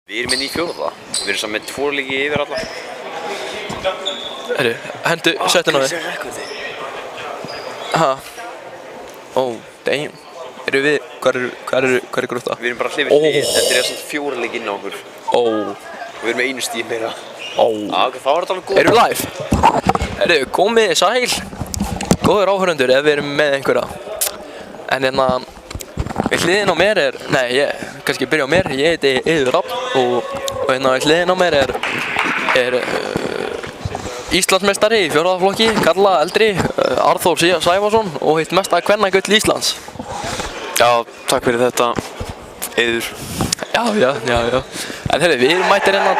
Við erum inn í fjórða. Við erum saman með 2 leiki yfir alla. Herru, hendu, settu hann á þig. Ha. Oh, damn. Eru við, hvað er grúta? Við erum bara hlifir hlið. Þetta er samt 4 leiki inn á okkur. Oh. Og við erum með 1 stíð meira. Oh. Ok, þá er þetta alveg góð. Erum við live? Herru, komið sæl. Góður áhörundur ef við erum með einhverja. En hérna, við hliðin á mér er, kannski byrja á mér, ég heiti Eiður Rafn og hérna hliðin á mér er Íslandsmeistari í 4. flokki, karla eldri, Arþór Sævarsson og hitt mesta kvennagull Íslands. Já, takk fyrir þetta, Eiður. Já. En heyrðu, við erum mættir hérna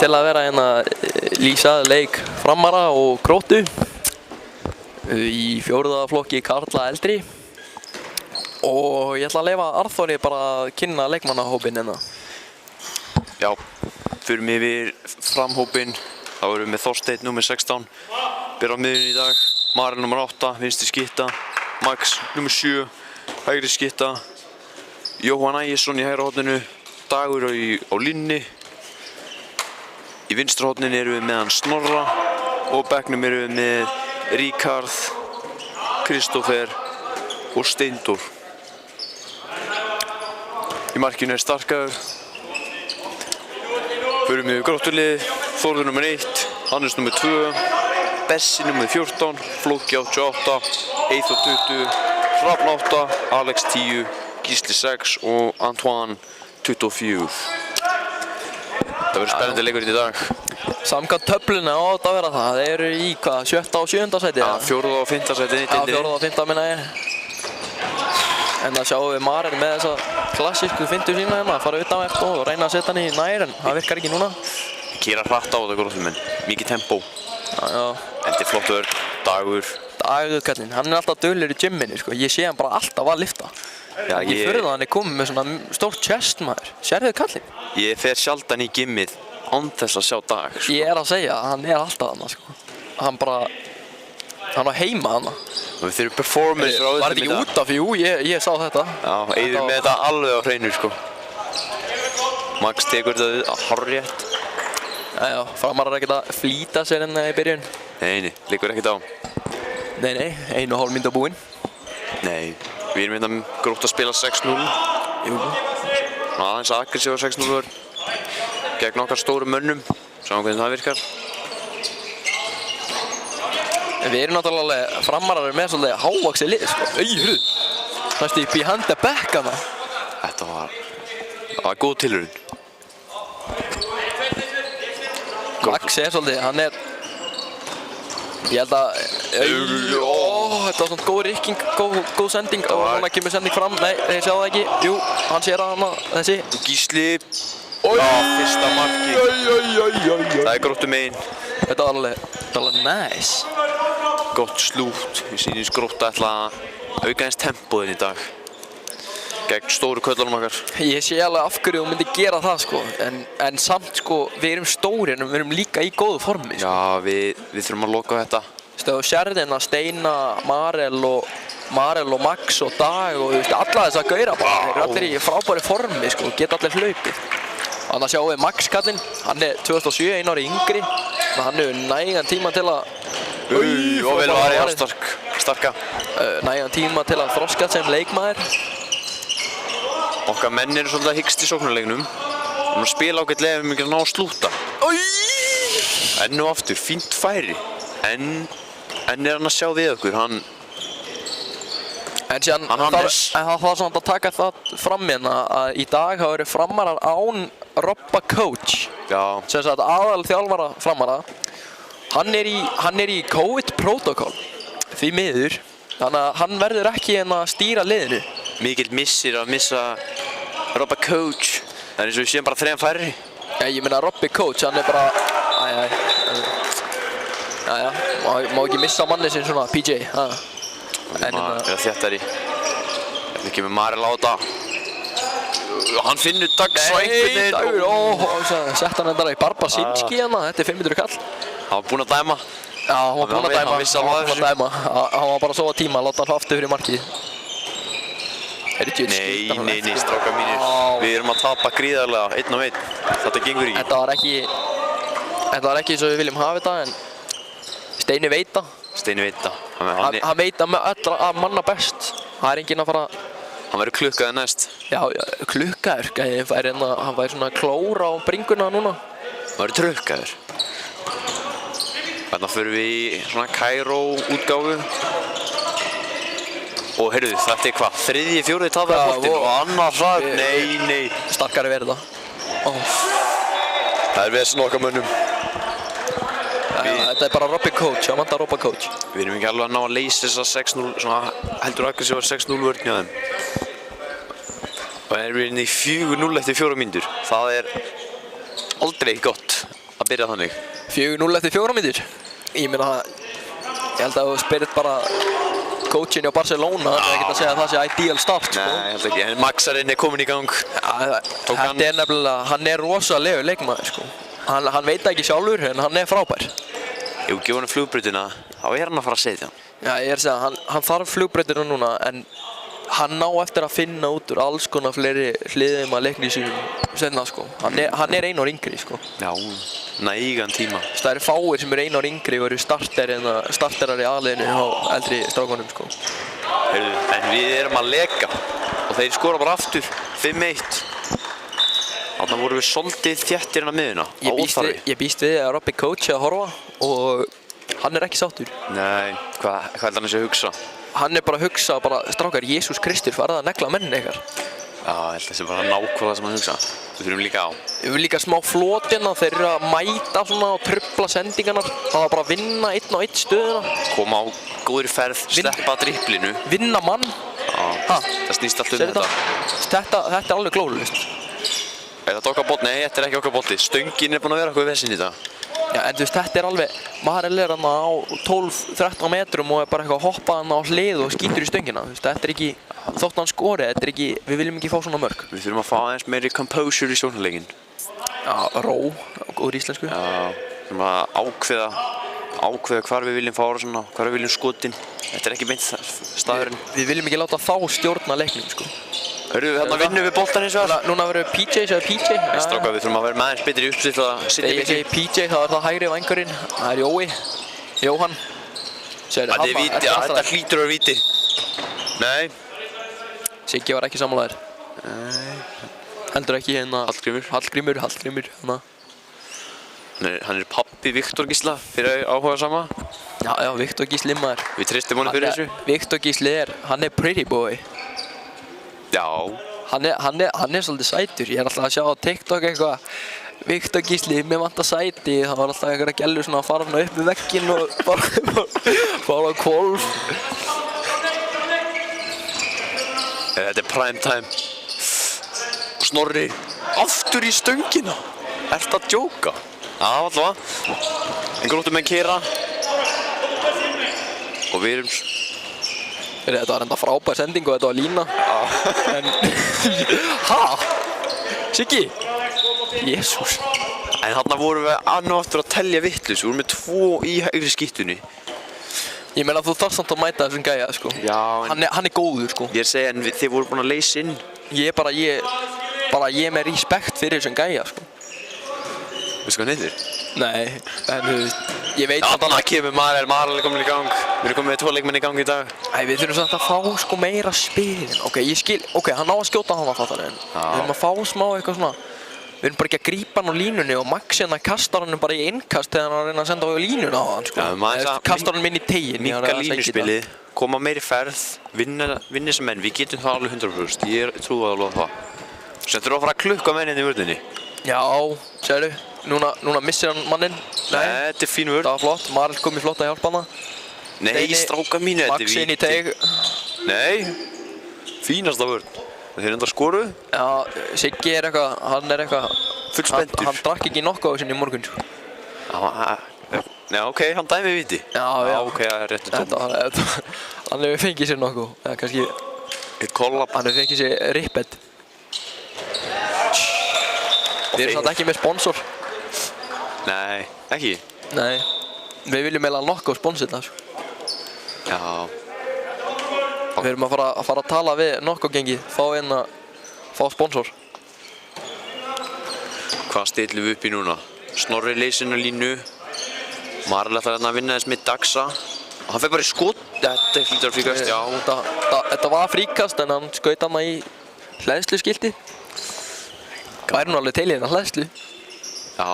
til að vera hérna lýsa leik Framara og Gróttu í 4. flokki karla eldri. Og ég ætla að leyfa Arþóri bara að kynna leikmannahópinn hérna. Já, förum yfir framhópinn. Þá erum við með Þorsteinn nr. 16, byrjar á miðjunni í dag. Marel nr. 8, vinstri skytta. Max nr. 7, hægri skytta. Jóhann Ægisson í hægra horninu. Dagur á línni. Í vinstra horninu erum við með hann Snorra. Og bekknum erum við með Ríkharð, Kristófer og Steindór. Í markinu er Starkaður. Förum við Gróttulið, Þórður nr. 1, Hannes nr. 2, Bessi nr. 14, Flóki 88, Eyþór 20, Hrafn 8, Alex 10, Gísli 6 og Antoine 24. Það verður spennandi leikur í dag. Samkvæmt töfluna á þetta að vera það. Þeir eru í hvað, 7. og 7. sæti? Já, 4. og 5. sæti. Já, 4. og 5. minna ég. En það sjáum við Marel með þessa klassísku fintu sína hérna, að fara utan eftir og reyna að setja hann í nær, en það virkar ekki núna. Kýra hratt á þetta Gróttumenn, mikið tempó. Já. Endi flottur, Dagur. Dagur kallinn, hann er alltaf duglegur í gymminu sko, ég sé hann bara alltaf að lyfta. Já, ég fyrir það hann er komið með svona stórt chest maður, sérðu kallinn? Ég fer sjaldan í gymmið án þess að sjá Dag sko. Ég er að segja, hann er alltaf þarna sko. Hann var heima þarna. Og við þurfum performance frá Var þetta ekki út af? Jú, ég sá þetta. Já, Eiður með þetta alveg á hreinu sko. Max tekur þetta hárrétt. Já, Framarar ekkert að flýta sér hérna í byrjun. Nei, liggur ekkert á. Nei, 1,5 mínúta búinn. Nei, við erum hérna Grótt að spila 6-0. Jú. Aðeins aggressívar 6-0 gegn okkar stórum mönnum. Sjáum hvernig það virkar. Við erum náttúrulega, Framarar með svolítið hávaxið lið sko. Hru! Næstu behind the back hana. Þetta var góð tilraun. Max er svolítið, hann er... Ég held að... Þetta var svona góð rykking, góð sending og núna kemur sending fram. Nei, þeir sjá það ekki. Jú, hann sér að hana, þessi. Gísli. Já, fyrsta marki. Það er Gróttu megin. Þetta var alveg nice. Gott slútt. Við sýnum Gróttu ætla að auka eins tempóðinn í dag. Gegn stóru köllunum okkar. Ég sé alveg af hverju þú myndir gera það sko, en samt sko, við erum stóri en við erum líka í góðu formi sko. Já, við þurfum að loka þetta. Þú sérðin að Steina, Marel og Max og Dag og alla þess að gauðra bara. Þeir eru allir í frábæri formi sko, geta allir hlaupið. Þannig að sjáum við Max kallinn, hann er 2007, 1 ári yngri. Hann hefur nægan tíma til að... Og vel var ég starka. Nægan tíma til að þroskast sem leikmaður. Okkar menn eru svolítið að hyggst í sóknarleiknum. Við erum að spila ágætlega ef við ekki ná að slúta. Enn og aftur, fínt færi. En er hann að sjá við okkur, hann Hannes. En það var svona að taka það fram hérna að í dag hafa verið Framarar án Robba coach. Já. Sem sagt aðal þjálfara Framara. Hann er í COVID-protokoll, því miður. Þannig að hann verður ekki að stýra liðinu. Mikill missir að missa Robba coach. Það er eins og við séum bara 3 færri. Já, ég meina Robbi coach, hann er bara... má ekki missa manni sinn svona, PJ. Við erum þéttari. Við kemur Marel á þetta. Hann finnur Dag svo einhvern veginn. Sett hann endara í Barbarsinski hérna, þetta er 500 kall. Hann var búinn að dæma. Já, hann var búinn að dæma. Hann var bara að sofa tíma, láta hann aftur fyrir markið. Nei, strákar mínir. Við erum að tapa gríðarlega 1-1. Þetta gengur ekki. Þetta var ekki eins og við viljum hafa þetta, en Steini veit það. Steini veit það. Hann veit það með öll að manna best. Það er enginn að fara... Hann verður klukkaður næst. Já, klukkaður. Hann væri svona klóra á bringuna núna. Hann verður trukkaður. Þarna förum við í svona Kairó útgáfu. Og heyrðu, þetta er hvað? 3., 4. tapaði boltinn og annar hrað. Nei. Starkari verið það. Það er vesen okkar mönnum. Þetta er bara Robby coach, það vantar Robby coach. Við erum ekki alveg að ná að leysa þessa 6-0, svona heldur aggressíva 6-0 vörn hjá þeim. Og erum við inn í 4-0 eftir 4 mínútur. Það er aldrei gott að byrja þannig. 4-0 eftir 4 mínútur? Ég held að þú spyrir bara coachin hjá Barcelona, það er ekkert að segja að það sé ideal start, sko. Nei, ég held ekki, en Maxarinn er komin í gang. Þetta er nefnilega, hann er rosalegur leikmaður, sko. Hann veit ekki sjálfur, en hann er frábær. Jú, gefa hann flugbrautina, þá er hann að fara að setja hann. Já, ég er að segja, hann þarf flugbrautina núna, en hann ná eftir að finna út úr alls konar fleiri hliðum að leikni sínum senna, sko. Hann er 1 ár yngri, sko. Já, nægan tíma. Það eru fáir sem eru 1 ár yngri og eru starterar í aðliðinu á eldri strákunum, sko. Heyrðu, en við erum að leka og þeir skora bara aftur, 5-1. Þarna vorum við svolítið þéttir hérna miðuna, á óþarfi. Ég býst við að Robby coach að horfa og hann er ekki sáttur. Nei, hvað held hann að hugsa? Hann er bara að hugsa, strákar, Jesús Kristur, farið að negla mennin ykkar. Já, ég held að það sé bara nákvæmlega sem hann hugsa. Við þurfum líka á. Við erum líka smá flótina, þeir eru að mæta svona og trufla sendingarnar. Það var bara að vinna 1-1 stöðuna. Koma á góðri ferð, sleppa dribblinu. Vinna mann. Já, það snýst allt þetta. Þetta er alveg glórulaust. Er þetta okkar bolti? Nei, þetta er ekki okkar bolti. Stöngin er búin að vera eitthvað í vesinn í þetta. Já, en þú veist, þetta er alveg, Marel er hann á 12-13 metrum og er bara eitthvað að hoppa hann á hlið og skýtur í stöngina. Þetta er ekki, þótt hann skori, þetta er ekki, við viljum ekki fá svona mörg. Við þurfum að fá aðeins meiri composure í sjónarleikinn. Já, ró, góður íslensku. Já, þurfum að ákveða hvar við viljum fára svona, hvar við viljum skotin. Þetta er ekki beint staðurinn. Við viljum ekki láta þá stjórna leiknum, sko. Hörru, hérna vinnum við boltan eins og þar. Núna verður PJ, segja PJ. Nei, strákar, við þurfum að vera með aðeins betri uppsitt að sitja mikið. Þegar ég segi PJ, þá er það hægri vængurinn. Það er Jói. Jóhann. Þetta er víti, já, þetta hlýtur að vera víti. Nei. Siggi var ekki sammálaður. Nei. Heldur ekki hérna. Hallgrímur. Hana. Hann er pabbi Viktor Gísla fyrir áhuga sama. Já, Viktor Gísli maður. Við treystum honum fyrir þessu. Viktor Gísli hann er pretty boy. Já. Hann er svolítið sætur. Ég er alltaf að sjá á TikTok eitthvað. Viktor Gísli, mér vantar sæti. Það var alltaf einhverja gælur svona að fara svona upp við vegginn og fara á hvolf. Þetta er prime time. Og Snorri, aftur í stöngina. Ertu að djóka? Já, allavega. En gróttum menn keyra. Og við erum... Þetta var enda frábær sending og þetta var lína. En... Siggi? Jésús. En þarna vorum við annar aftur að telja vitlaus. Við vorum með 2 í hægri skíttunni. Ég meina þú þarft samt að mæta þessum gæja, sko. Já, en... Hann er góður, sko. Ég er að segja, en þið voru búin að leysa inn. Ég er með respekt fyrir þessum gæja, sko. Veistu hvað hann heitir? Nei, en þú veist, ég veit að þannig að kemur Marel er komin í gang. Við erum komin með 2 leikmenn í gang í dag. Æ, við þurfum samt að fá sko meira spilin. Ok, hann á að skjóta hann að fattar en við þurfum að fá smá eitthvað svona. Við erum bara ekki að grípa hann á línunni og Max hérna kastar hann bara í innkast þegar hann er að reyna að senda á línuna á hann, sko. Já, kastar hann inn í teginn. Minka línuspilið, koma meiri ferð, vinna sem menn. Við getum það alveg 100%. Ég trúi alveg á það. Sem þurfum að fara að klukka mennin í vörðinni. Já, segðu. Núna missir hann manninn. Nei, þetta er fín vörð. Það var flott, Marel kom í flott að hjálpa hana. Nei, stráka mínu, þetta er Max inn í teg. Nei, fínasta vörð. Þeir enda skoru. Já, Siggi er eitthvað, hann er eitthvað full spenntur. Hann drakk ekki nokkuð á sinni í morgun, sko. Já, ok, hann dæmi viti. Já, ok, það er réttu tóm. Hann hefur fengið sér nokkuð, eða kannski... Eitt kollab. Hann hefur fengið sér ripped. Við erum samt ekki með sponsor. Nei, ekki? Nei, við viljum eiginlega nokkuð sponsor það, sko. Já. Við erum að fara að tala við nokkuð gengið, fá sponsor. Hvað stillum við upp í núna? Snorri leysinn á línu. Marel ætlar að vinna þess með Daxa. Og hann fer bara í skot. Þetta hlýtur að fríkast, já. Þetta var fríkast en hann skaut hana í hleðsluskiltið. Væri nú alveg til í þennan hleðslu. Já.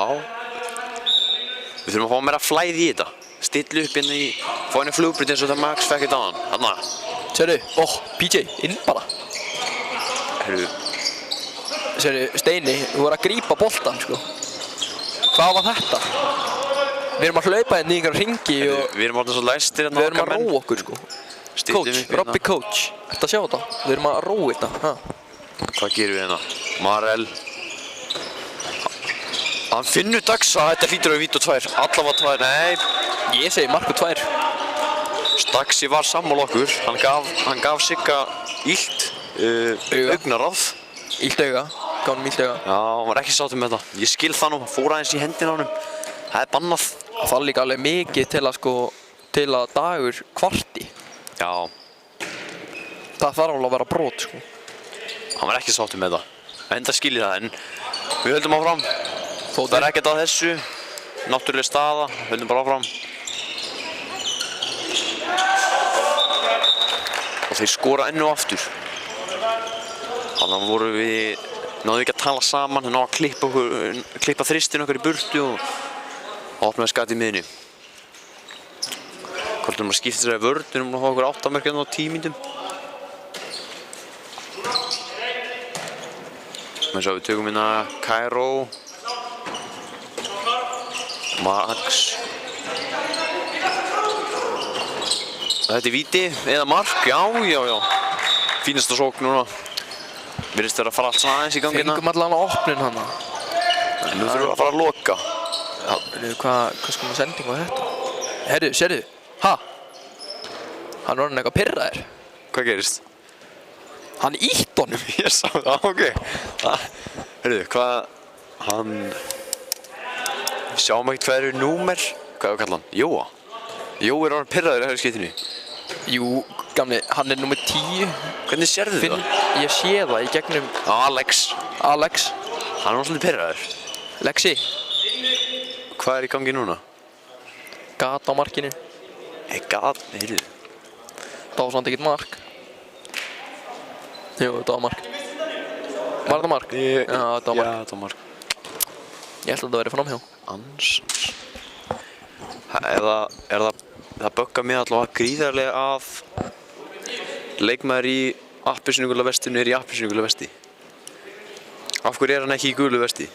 Við þurfum að fá meira flæði í þetta. Stilla upp hérna í, fá henni flugbreyt eins og það Max fekk þetta á hann. Þarna. Sérðu, PJ, inn bara. Herru. Sérðu, Steini, þú voru að grípa boltan, sko. Hvað var þetta? Við erum að hlaupa hérna í einhverja hringi og Við erum orðin svo læstir hérna við erum að róa okkur, sko. Coach, Robby Coach, ertu að sjá þetta? Við erum að róa þetta, ha? Hvað gerum við hérna? Marel. Hann finnur Daxa, þetta hlýtur að vera vítt og tvær. Allavega tvær, nei. Ég segi mark og 2. Daxi var sammála okkur. Hann gaf Sigga illt augnaráð. Illt auga, gaf honum illt auga. Já, hann var ekki sáttur með þetta. Ég skil það nú, hann fór aðeins í hendina á honum. Það er bannað. Það þarf líka alveg mikið til að Dagur kvarti. Já. Það þarf alveg að vera brot, sko. Hann var ekki sáttur með það. Enda skil ég það, en við höldum áfram. Það er ekkert að þessu. Náttúrulega staða, höldum bara áfram. Og þeir skora enn og aftur. Þannig að voru við, náðu ekki að tala saman, þeir náðu að klippa þristinn okkar í burtu og opnaði skat í miðunni. Hvort erum að skipta þessari vörn, við erum að fá okkur 8 mörk hérna á 10 mínútum. Við tökum hérna Kairó, Max. Þetta er víti eða mark, já. Fínasta sókn núna. Virðist vera að fara allt svona aðeins í gangi hérna. Fengum allan á opnin hana. En nú þurfum við að fara að loka. Hvað sko með sending var þetta? Herru, sérðu, ha? Hann var hann eitthvað pirraður. Hvað gerist? Hann ítt honum. Ég sá það, ok. Herru, hvað, hann... Sjáum ekkert hvað eru númer. Hvað er að kalla hann? Jóa. Jói er orðinn pirraður í hægri skeytinu. Jú, gamli, hann er númer 10. Hvernig sérðu það? Ég sé það í gegnum Alex. Hann er svolítið pirraður. Lexi. Hvað er í gangi núna? Gat á markinu. Heyrðu. Það var samt ekkert mark. Jú, þetta var mark. Var þetta mark? Já, þetta var mark. Ég held að þetta væri framhjá. Ansans. Það böggar mig allavega gríðarlega að leikmaður í appelsínugula vestinu er í appelsínugula vesti. Af hverju er hann ekki í gulu vesti?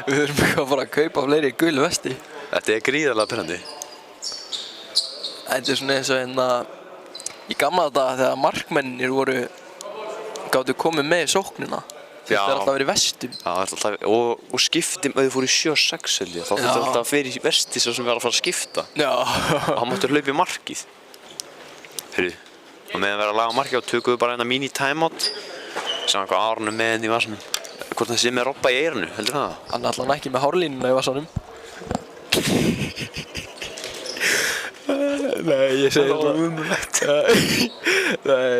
Við þurfum ekki að fara að kaupa fleiri í gulu vesti. Þetta er gríðarlega pirrandi. Þetta er svona eins og hérna í gamla daga þegar markmennir gátu komið með í sóknina. Þetta er alltaf verið vestum. Já, alltaf, og skipti, ef þið fóru í 7-6 held ég, þá þurfti alltaf að fyrir í vesti sem við varum að fara að skipta. Já. Og hann mátti hlaupa í markið. Heyrðu, og meðan við erum að laga markið og tökum við bara hérna mini timeout. Sem eitthvað Aron með henni í vasanum. Hvort það sé með Robba í eyranu, heldur það? Hann er alltaf ekki með hárlínuna í vasanum. Nei, ég segi svona. Nei,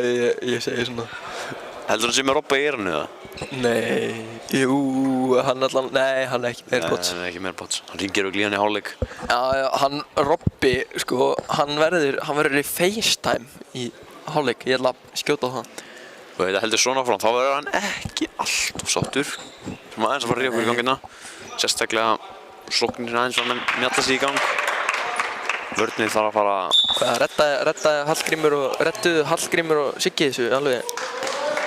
ég segi svona. Heldur hann sé með Robba í eyranu eða? Nei, hann er ekki með AirPods. Nei, hann er ekki með AirPods. Hann ringir og glíðan í hálfleik. Já, hann, Robby, sko, hann verður í FaceTime í hálfleik. Ég ætla að skjóta á það. Og þetta heldur svona frá hann, þá verður hann ekki alltof sáttur. Svona aðeins að fara að ríða okkur í gangina. Sérstaklega sóknir aðeins að mjalla sig í gang. Vörninn þarf að fara... Hvað, redduðu Hallgrímur og Siggi þessu alveg?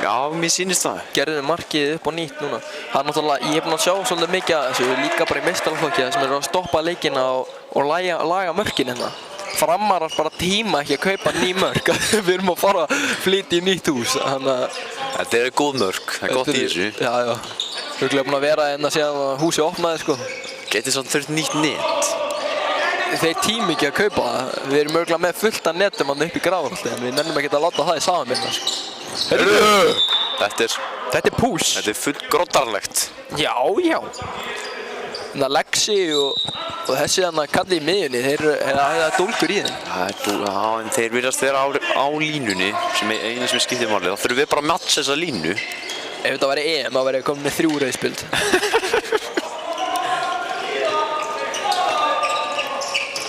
Já, mér sýnist það. Gerðu markið upp á nýtt núna. Það er náttúrulega, ég hef búinn að sjá svolítið mikið af þessu, líka bara í meistaraflokki sem eru að stoppa leikina og laga mörkin hérna. Framarar bara tíma ekki að kaupa ný mörk. Við erum að fara að flytja í nýtt hús. Þetta eru góð mörk, það er gott í þessu. Já. Við erum búin að vera hérna síðan að húsið opnaði, sko. Getið svona þurft nýtt net. Þeir tíma ekki að kaupa það. Við erum örgulega með fullt af netum hann upp í Grafarholti en við nennum ekki að láta það í samanbyrna, sko. Þetta er púls. Þetta er full groddarlegt. Já. Þannig að Lexi og þessi þannig kalli í miðjunni, það er dólgur í þeim. Já, en þeir virðast vera á línunni, sem er eina sem skiptir máli. Þá þurfum við bara að matcha þessa línu. Ef þetta væri EM, þá væri ég komin með 3 rauðspjöld.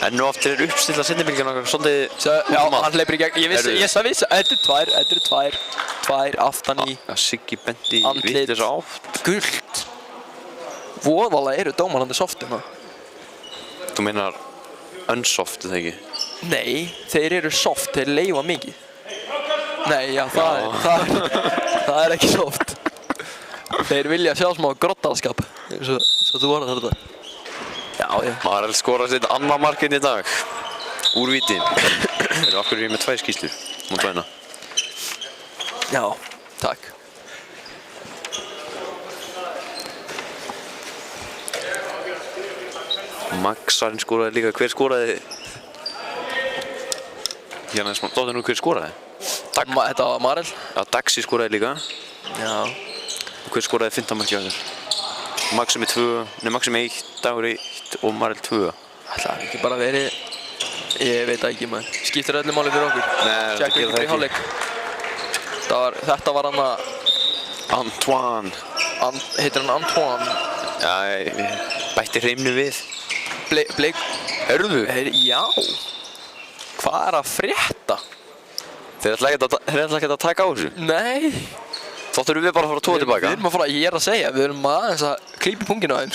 En nú aftur uppstilla seinni bylgjan okkar svolítið Já, hann hleypur í gegn. Ég vissi, þetta eru tvær aftan í Siggi bendi andlit. vitlaus átt. Gult. Voðalega eru dómarandi softum, Þú meinar unsoft, eða ekki? Nei, þeir eru soft, þeir leifa mikið. Nei, já, það er ekki soft. Þeir vilja sjá smá grottarskap, eins og þú orðar þetta. Já. Marel skorar sitt annað markið í dag. Úr víti. Af hverju er ég með 2 skýrslur? Mátt væna. Já, takk. Maxarinn skoraði líka. Hver skoraði? Hérna er dóttir nú hver skoraði? Þetta var Marel. Já, Daxi skoraði líka. Já. Hver skoraði 15 markið á þér? Maxi með 2, Maxi með 1, Dagur 1 og Marel 2. Það er ekki bara verið, ég veit ekki maður. Skiptir öllu máli fyrir okkur. Nei, þetta gerir það ekki. Hálfleik. Þetta var hann að Antoine. Heitir hann Antoine? Já, ég bætti hreimnu við. Bleik. Hörðu? Já. Hvað er að frétta? Þeir ætla ekki að taka á þessu? Nei. Þáttur við bara að fara að tóa tilbaka? Við erum að fara, ég er að segja, við erum aðeins að klípa í punginu á þeim.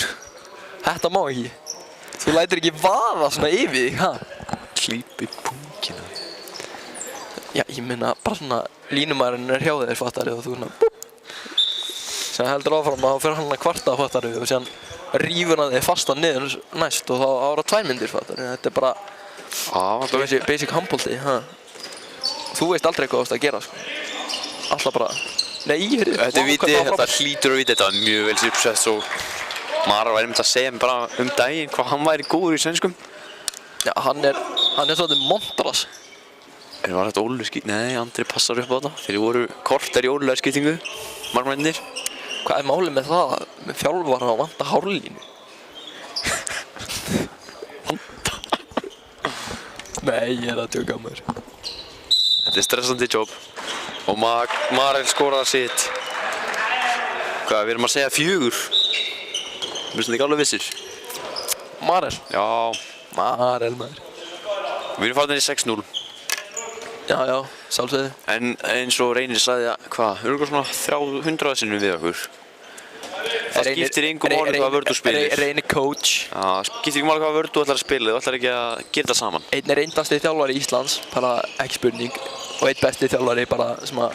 Þetta má ekki. Þú lætur ekki vaða svona yfir þig, ha? Klípa í punginu? Já, ég minna bara svona línumæðurinn er hjá þér, fattar og þú svona búp. Sen heldur áfram að fyrir hann að kvarta, fattar og sen rífur hann þig fastan niður næst og þá ára 2 myndir, fattar Þetta er bara basic handbolti, ha? Þú veist aldrei hvað þú ert að gera, sko. Alltaf bara Nei, þetta er viti, þetta hlýtur að viti, þetta var mjög vel uppsett og Mara væri að segja mér bara daginn hvað hann væri góður í svenskum. Já, hann er svolítið Montaras. Var þetta ólulega skipting? Nei, Andri passar upp á þetta. Þeir voru kortar í ólulega skiptingu, markmennir. Hvað er málið með það? Með þjálfara að vanta hárlínu? Nei, ég er að tjóka á mér. Þetta er stressandi jobb. Og Marel skorar sitt. Hvað, við erum að segja 4. Við erum ekki alveg vissir. Marel? Já. Marel, maður. Við erum farin í 6-0. Já, sjálfsögðu. En eins og Reynir sagði að, hvað, örugglega svona 300 sinnum við okkur. Það skiptir engu máli hvað vörð þú spilir. Reynir coach. Já, skiptir engu máli hvað vörð þú ætlar að spila. Þú ætlar ekki að gera það saman. Einn er reyndasti þjálfari Íslands, bara ekki spurning. Og einn besti þjálfari bara sem að...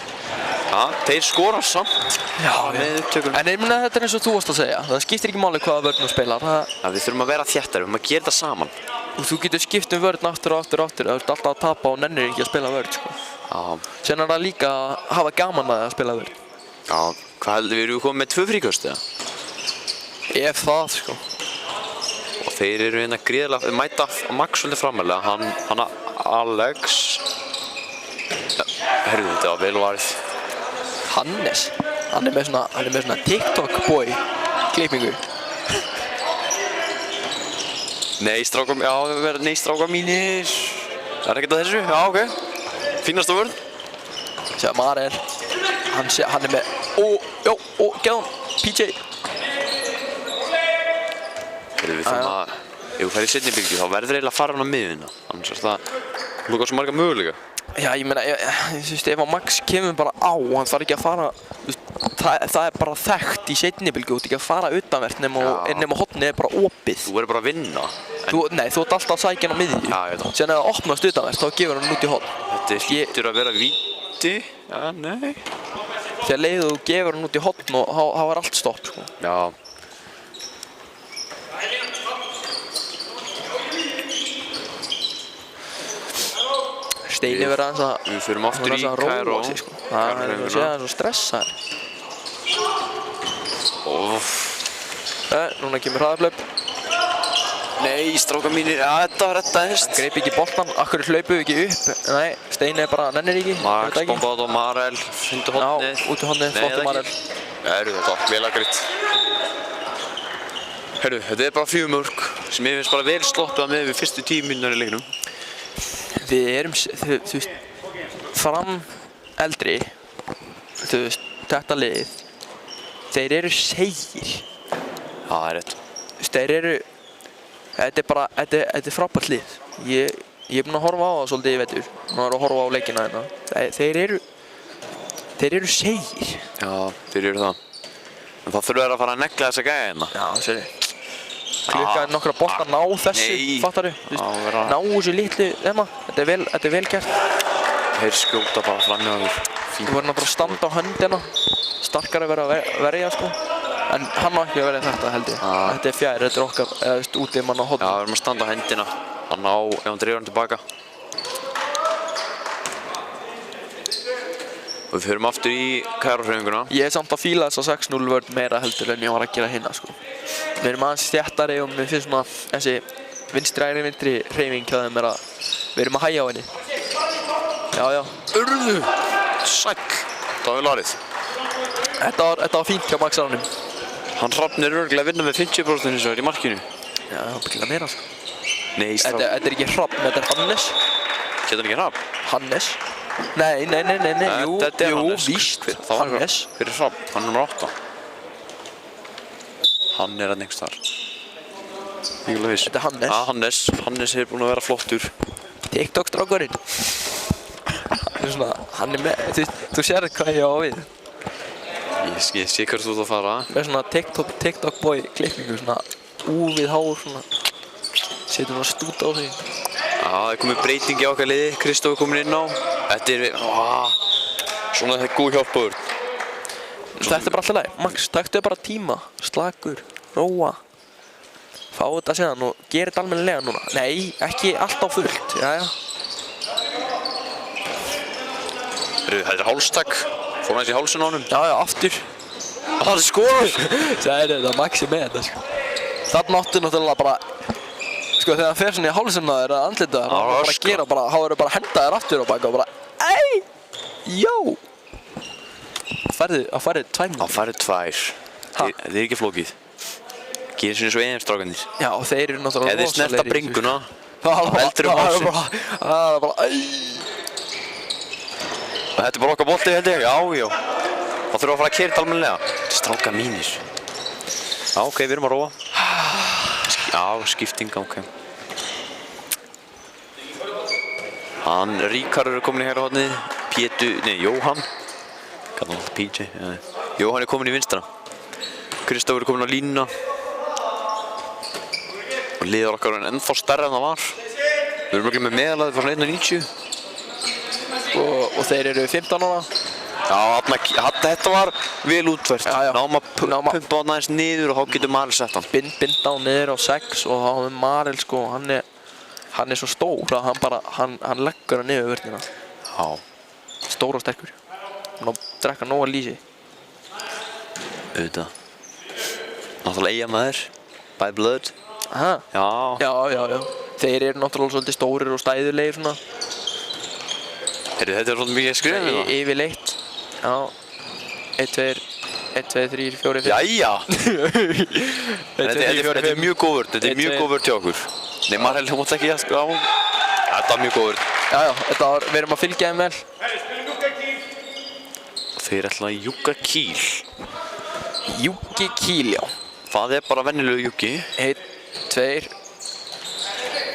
Já, þeir skora samt. Já, með upptökum. En ég meina þetta er eins og þú varst að segja. Það skiptir ekki máli hvaða vörn þú spilar. Já, við þurfum að vera þéttari, við þurfum að gera það saman. Og þú getur skipt vörn aftur og aftur og aftur. Þú ert alltaf að tapa og nennir ekki að spila vörn, sko. Já. Sen er það líka að hafa gaman að spila vörn. Já, hvað heldur við, erum við komið með 2 fríköst, eða? Ef það, sko. Og þeir eru hérna gríðarlega, mæta Max svolítið framalega, hann Alex. Herru, þetta var vel varð. Hannes, hann er með svona TikTok boy klippingu. Nei, strákar mínir. Það er ekkert að þessu, já, ok. Fínasta vörn. Sér Marel, hann er með, gæðan, PJ. Herru, við þurfum að, ef þú fær í seinni bylgju, þá verður eiginlega að fara hann á miðjuna. Annars er það, lúka svo marga möguleika. Já, ég meina, þú veist, ef að Max kemur bara á, hann þarf ekki að fara, það er bara þekkt í seinni bylgju, þú ert ekki að fara utanvert nema hornið er bara opið. Þú verður bara að vinna. Nei, þú ert alltaf að sækja hann á miðju. Já, ég veit það. Síðan ef það opnast utanvert, þá gefur hann út í horn. Þetta hlýtur að vera víti, já, nei. Þegar leiðu þú gefur hann út í horn og þá er allt stopp, sko. Já. Steini verður aðeins að... Við förum aftur í Kairó. Það er að segja það svo stressaður. Núna kemur hraðarhlaup. Nei, strákar mínir, ja, þetta reddaðist. Greip ekki boltan, akkur hlaupuðu ekki upp. Nei, Steini bara nennir ekki. Max bomba á þetta og Marel, fundu hornið. Já, út í hornið, flottu Marel. Herru, þetta var vel aðgritt. Herru, þetta er bara 4 mörk sem ég finnst bara vel slottu að með við fyrstu 10 mínútur í leiknum. Við erum, þú veist, Fram eldri, þú veist, þetta lið, þeir eru segir. Já, það er rétt. Þeir eru, þetta er frábært lið. Ég er búinn að horfa á það svolítið í vetur. Nú er að horfa á leikina hérna. Þeir eru segir. Já, þeir eru það. En það þurfa að fara að negla þessa gæja hérna. Já, sér klukka nokkra bolta ná þessu, fattaru? Ná þessu litlu, þetta er vel gert. Þeir skjóta bara fram hjá þér. Þú verður náttúrulega að standa á höndina. Starkari verður að verja, sko. En hann á ekki að verja þetta, held ég. Þetta er fjær, þetta er okkar, úti mann á hornum. Já, við verðum að standa á hendina. Hann á, ef hann dreifur hann tilbaka. Og við förum aftur í kæruhreyfinguna. Ég er samt að fíla þessa 6-0 vörn meira heldur en ég var að gera hérna, sko. Við erum aðeins þéttari og mér finnst svona þessi vinstri hreyfing hjá þeim við erum að hægja á henni. Já. Urðu! Sæll! Það var larið. Þetta var fínt hjá Max Aronum. Hann Hrafnir örugglega að vinna með 50% hins vegar í markinu. Já, það er bygglega meira, sko. Nei, Þetta er ekki Hrafn, þetta er Hannes. Geta hann ekki Hrafn? Hannes. Nei. Jú, víst. Hannes. Hver er Hrafn? Hann er nr. 8. Hann er hann einhvers þar. Þetta er Hannes. Hannes. Hannes er búinn að vera flottur. TikTok-strákurinn. Hann er með, þú sér hvað ég á við. Ég sé hvert þú ert að fara. Með svona TikTok boy klippingu, svona úfið hár, svona. Setur svona stút á sig. Já, það er komið breyting í okkar liði. Kristóf er komin inn á. Þetta er, svona þetta er góð hjálpaður. Þetta er bara alltaf leið. Max, taktu bara tíma, slakur, róa. Fá þetta síðan og gera þetta almennilega núna. Nei, ekki allt á fullt, jæja. Þetta er hálstak. Fór hans í hálsinn á honum. Já, aftur. Það er skoður! Það er Maxi með þetta, sko. Þarna áttu náttúrulega bara, sko, þegar hann fer svona í hálsinn á þér að andlita, hann bara að gera bara, hann verður bara að henda þér aftur á baka og bara, Jó! Það færði 2 mínútur. Það færði 2. Það er ekki flókið. Gerir svona eins og EM-strákarnir. Já, og þeir eru náttúrulega rosalegir. Ef þeir snerta bringuna, heldur hálsinn. Það er bara, Þetta er bara okkar bolti, held ég. Já. Það þurfa að fara að keyra þetta almennilega. Strákar mínir. Já, ok, við erum að róa. Já, skipting, ok. Hann, Ríkharður er komin í hægra hornið. Jóhann. Kallar hann PJ. Jóhann er komin í vinstra. Kristófur er komin á línuna. Og liðar okkar er ennþá stærra en það var. Við erum örugglega með meðalagið frá 1.90. Og þeir eru 15 ára. Já, þetta var vel útfært. Náum að pumpa hann aðeins niður og þá getur Marel sett hann. Binda á niður á 6 og þá með Marel, sko, hann er svo stór að hann leggur hann niður vörnina. Já. Stór og sterkur. Hann á að drekka nóg að lýsi. Auðvitað. Náttúrulega Eyjamaður. By blood. Aha. Já. Þeir eru náttúrulega svolítið stórir og stæðulegir svona. Þetta er svolítið mikið að skrifa hérna. Yfirleitt. Já. 1, 2, 3, 4, 5. Jæja! Þetta er mjög góð vörn. Þetta er mjög góð vörn til okkur. Nei, Marel, þú mátt ekki að skrifa á. Þetta var mjög góð vörn. Já, við erum að fylgja þeim vel. Þeir ætla að júgga Kíl. Júggi Kíl, já. Það er bara venjulegu júggi. 1, 2,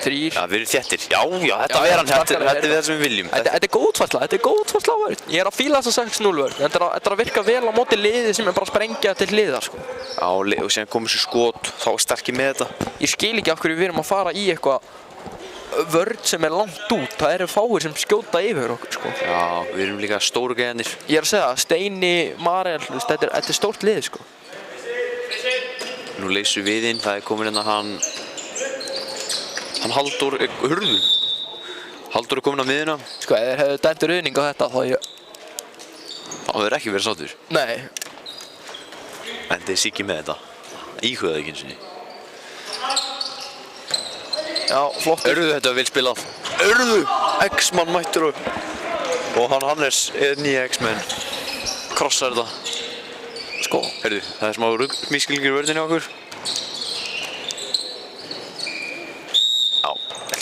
3. Já, við erum þéttir. Já, þetta er það sem við viljum. Þetta er góð útfærsla á vörn. Ég er að fíla þessa 6-0 vörn. Þetta er að virka vel á móti liði sem er bara að sprengja til hliðar, sko. Já, og síðan komur sér skot, þá er sterkir með þetta. Ég skil ekki af hverju við erum að fara í eitthvað vörn sem er langt út. Það eru fáir sem skjóta yfir okkur, sko. Já, við erum líka stóru gæðanir. Ég er að segja, Steini, Marel, þetta er stórt lið, sko. Nú leysum við inn, það er komin hérna hann Halldór Hurðu. Halldór er komin á miðuna. Sko, ef þeir hefðu dæmt ruðning á þetta, þá hefur ekki verið sáttur. Nei. En þeir sé ekki með þetta. Íhugaðu ekki eins og niður. Já, flottur. Hörðu, þetta var vel spilað. Hörðu, X-mann mættur og hann Hannes er nýja X-menn. Krossar þetta. Sko. Hörðu, það er smá misskilningur í vörðinni á okkur.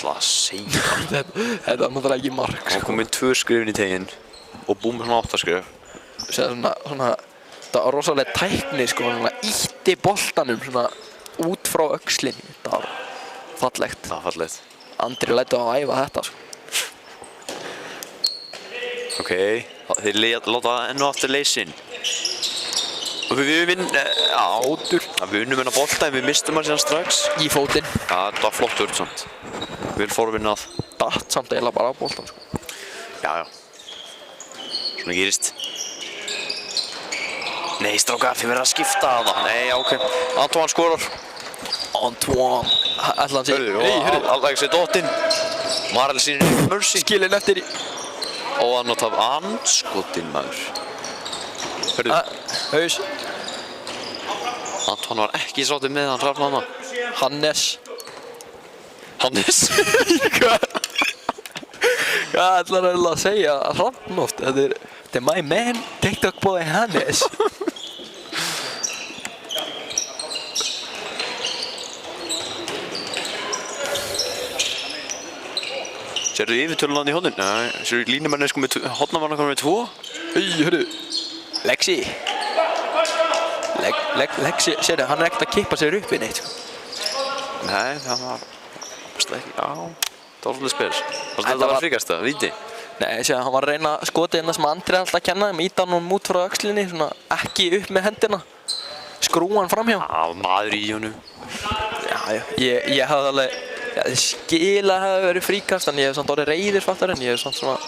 Að segja þetta er náttúrulega ekki mark, sko. Hann kom inn 2 skrifin í teginn og búm svona 8 skrif. Svona þetta var rosalega tækni sko, hann ítti boltanum svona út frá öxlinni, þetta var fallegt. Það var fallegt. Andri lætur á að æfa þetta sko. Ok, þeir láta enn og aftur leysinn. Og við vinnum, Fótur við vinnum hennar bolta en við mistum hann síðan strax. í fótinn. Já, þetta var flott vörð samt. Vel forvinnað. Datt samt eiginlega bara á boltan sko. Já. Svona gerist. Nei, strákar, þið verða að skipta að það. Nei, ok. Antoine skorar. Antoine. Ætla hann sér. Hörru. Alexei Dottin. Marel sýnir Mercy. Skilinn eftir í. Og hann átt af anskotin maður. Hörru. Haus. Antoine var ekki sáttur með hann Hrafn hana. Hannes. Hannes. Hvað ætlar hann að segja Hrafn oft? Þetta er my man, TikTok boy Hannes. Sérðu yfirtölunan í hodnin? Nei, sérðu línumenni sko með hodnamann með 2? Hörru. Lexi. Lexi, sérðu, hann ekkert að kippa sér upp í neitt sko. Nei, það var ekki, já, það var svolítið spes. Það var frikast það, víti. Nei, sérðu, hann var að reyna skotið hérna sem Andri alltaf að kenna þeim, íta hann út frá öxlinni, svona ekki upp með hendina. Skrúa hann framhjá. Já, maður í honum. Já, ég hafði alveg, ég skil að það hefði verið fríkast, en ég hef samt orðið reiður fattar en ég hef samt svona...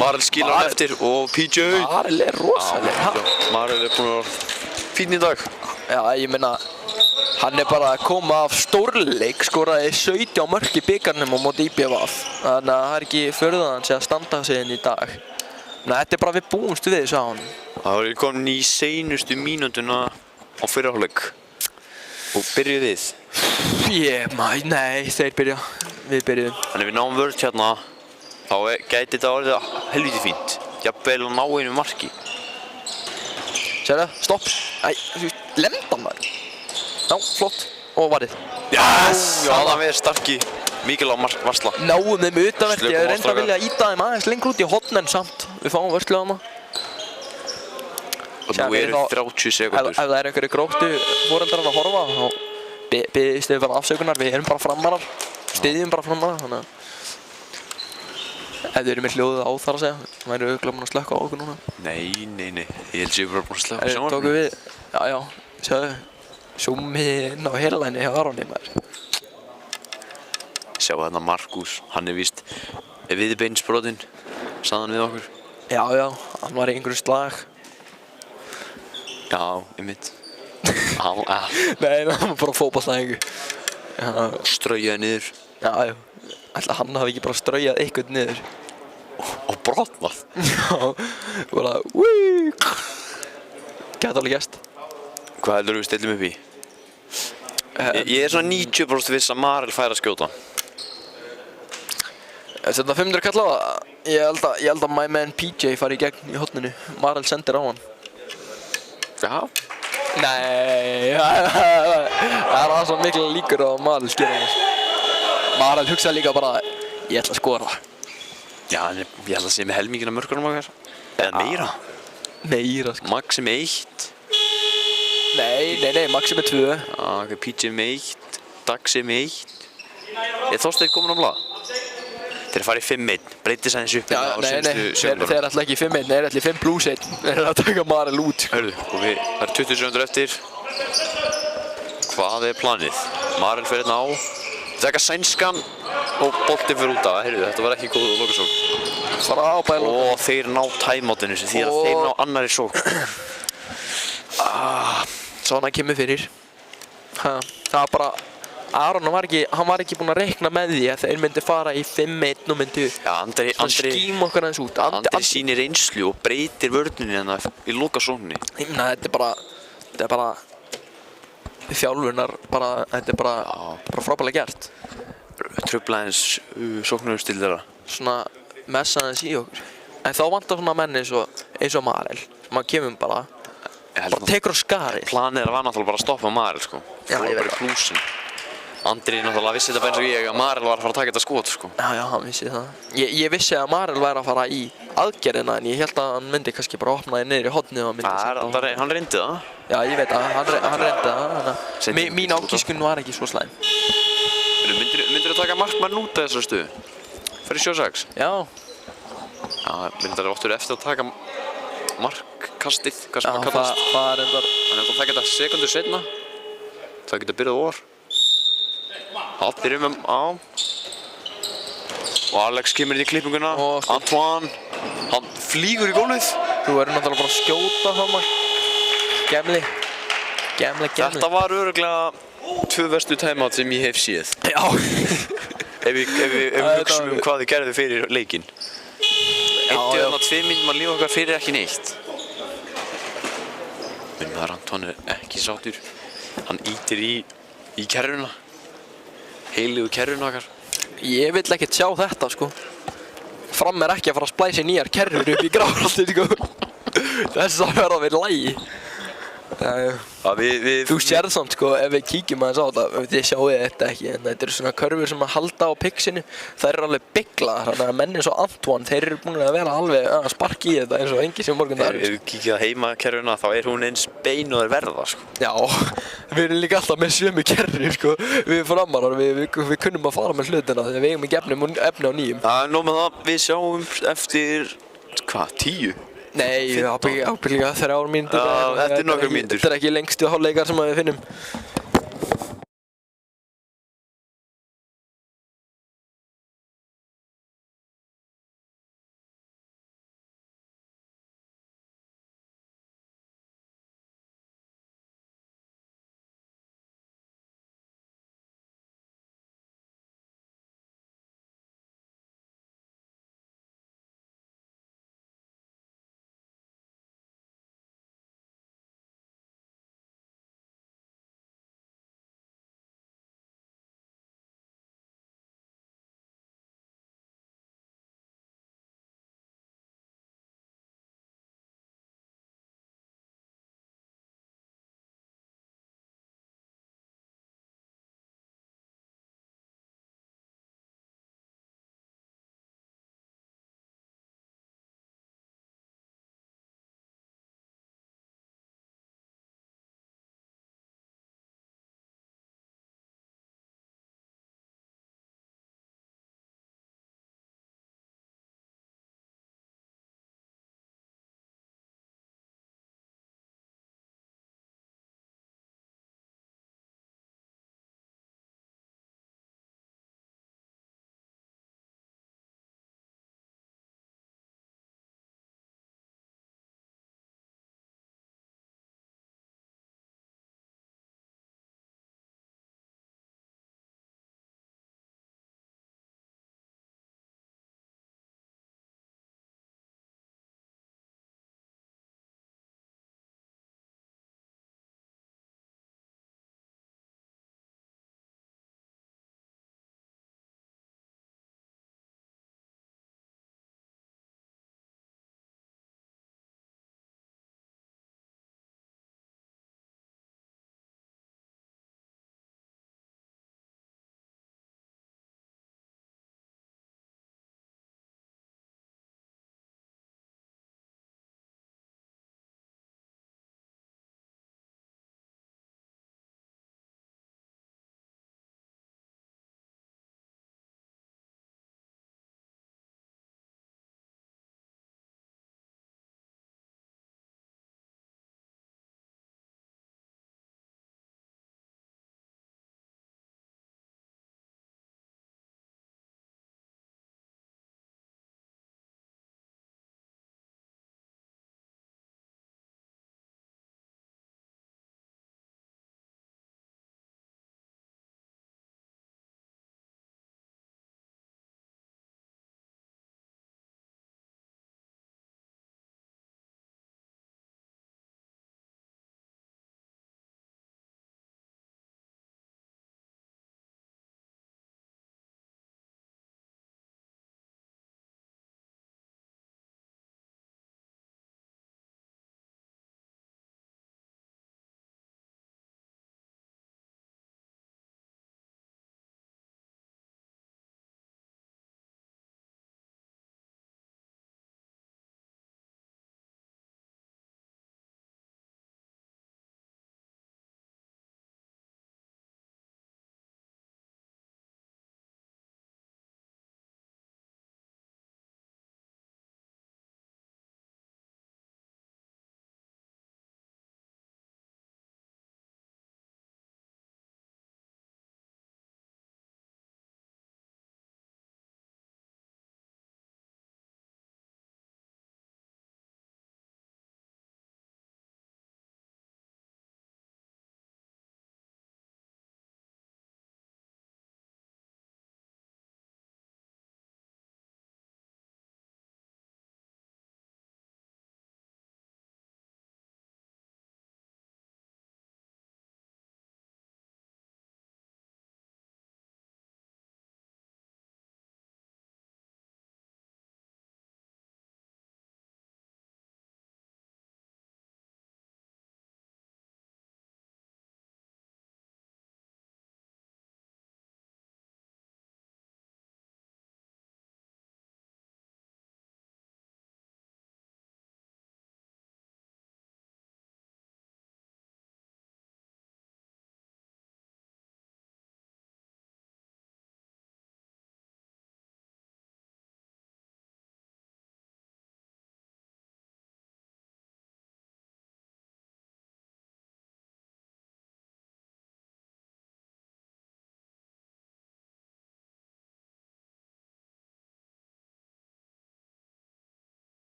Marel skilar hann eftir og PJ. Marel er rosaleg. Marel er búinn að vera fínn í dag. Já, ég meina, hann er bara að koma af stórleik, skoraði 17 mörk í bikarnum á móti IBVF. Þannig að það er ekki furða að hann sé að standa sig inn í dag. Nei, þetta er bara við búumst við þessu á hann. Það var komin í seinustu mínútuna á fyrri hálfleik. Og byrjuð við. Nei, þeir byrja. Við byrjuðum. Þannig við náum vörð hérna, þá gæti þetta orðið helviti fínt. Jafnvel að ná einu marki. Sérðu, stopp. Æ, lemda maður. Já, flott. Og varðið. Yes! Það var starki. Mikil á varsla. Náum þeim utanverki. Ég reyndi að vilja íta þeim aðeins lengur út í hornin samt. Við fáum vörslu á hana. Og nú eru 30 sekundur. Ef það er einhverju Gróttu foreldrar að horfa, þá biðjumst við bara afsökunar. Við erum bara framarar. Styðjum bara framarar. Þannig að ef þið eru með hljóðið á þar að segja, þá væru örugglega búin að slökkva á okkur núna. Nei. Ég held sér bara búin að slökkva á sjónvarpinu. Tókum við, já, sjáðu, zoomið inn á heyrlæni hjá Aroni maður. Sjáu þarna Markus, hann er víst viðbeinsbrotinn, sagði hann við okkur. Já, hann var í einhverju slag. Já, einmitt. Nei, hann var bara fótboltaæfingu. Straujaði niður. Já. Ætla hann hafi ekki bara straujað eitthvað niður. Og brotnað. Já, bara úi. Gæti alveg gæst. Hvað heldur við stillum upp í? Ég er svona 90% viss að Marel fær að skjóta. Þetta 500 kall á það. Ég held að my man PJ fari í gegn í horninu. Marel sendir á hann. Já. Nei, það er svo miklu líkur á Marel skera þess. Marel hugsaði líka bara, ég ætla að skora. Já, ég held að sé með helmingina mörkunum okkar. Eða meira. Meira, sko. Maxi með 1. Nei, Maxi með 2. Ok, PJ með 1. Daxi með 1. Er Þorsteinn komin á blað? Þeir fara í 5-1. Breytist aðeins upp á síðustu sekúndunum. Þeir ætla ekki í 5-1, þeir ætla í 5+1. Þeir ætla að taka Marel út. Hörðu, og það er 20 sekundur eftir. Hvað er planið? Marel fer hérna á. Taka sænskan og boltinn fyrir út af. Heyrðu, þetta var ekki góð lokasókn. Frábær lokasókn. Og þeir ná timeoutinu sem því að þeir ná annarri sókn. Svona kemur fyrir. Það var bara, Aron var ekki búinn að reikna með því að þeir myndi fara í 5-1 og myndi skím okkur aðeins út. Andri sýnir reynslu og breytir vörninni hérna í lokasókninni. Þetta er bara þjálfunar, þetta er bara frábærlega gert. Trufla eins sóknarstil þeirra. Svona messa aðeins í okkur. En þá vantar svona menn eins og Marel. Maður kemur bara tekur á skarið. Planið var náttúrulega bara að stoppa Marel, sko. Já, ég veit það. Plúsin. Andri náttúrulega vissi þetta bara eins og ég að Marel var að fara að taka þetta skot sko. Já, hann vissi það. Ég vissi að Marel væri að fara í aðgerðina en ég held að hann myndi kannski bara opna þig niður í hornið og myndi Hann reyndi það. Já, ég veit að hann reyndi það. Mín ágiskun var ekki svo slæm. Myndirðu taka markmann út af þessari stöðu? Fyrir 7-6? Já. Já, myndirðu oft verið eftir að taka markkastið, hvað sem það kallast. Það er reyndar. Þannig að það taka þetta sekundur seinna. Það getur byrjað vor. Byrjum á. Og Alex kemur inn í klippinguna. Antoine, hann flýgur í gólfið. Þú verður náttúrulega bara að skjóta það, Gemli. Þetta var örugglega 2 verstu timeout sem ég hef séð. Já. Ef við hugsaum hvað þið gerðu fyrir leikinn. 1-2 mínútum að lífa okkar fyrir ekki neitt. Minn maður Antoine er ekki sáttur. Hann ýtir í kerruna. Heilígu kerruna okkar. Ég vill ekkert sjá þetta sko. Fram er ekki að fara að splæsa í nýjar kerrur upp í Gráholti sko. Þess að verða við lagi. Þú sérð samt sko, ef við kíkjum aðeins á þetta, þið sjáu þetta ekki, en þetta eru svona körfur sem að halda á pixinu, þær eru alveg bygglaðar, þannig að menn eins og Antoine, þeir eru búin að vera alveg að sparka í þetta eins og engi sem morgundagur. Ef við kíkjum á heimakerfuna þá er hún eins bein og þeir verða sko. Já, við erum líka alltaf með sömu kerfur sko, við framarar, við kunnum að fara með hlutina þegar við eigum ekki efni á nýjum. Nóg með það, við sjáum eftir, hvað, 10? Nei, ábyggilega 3 mínútur. Já, þetta er nokkur mínútur. Þetta er ekki lengstu hálfleikar sem við finnum.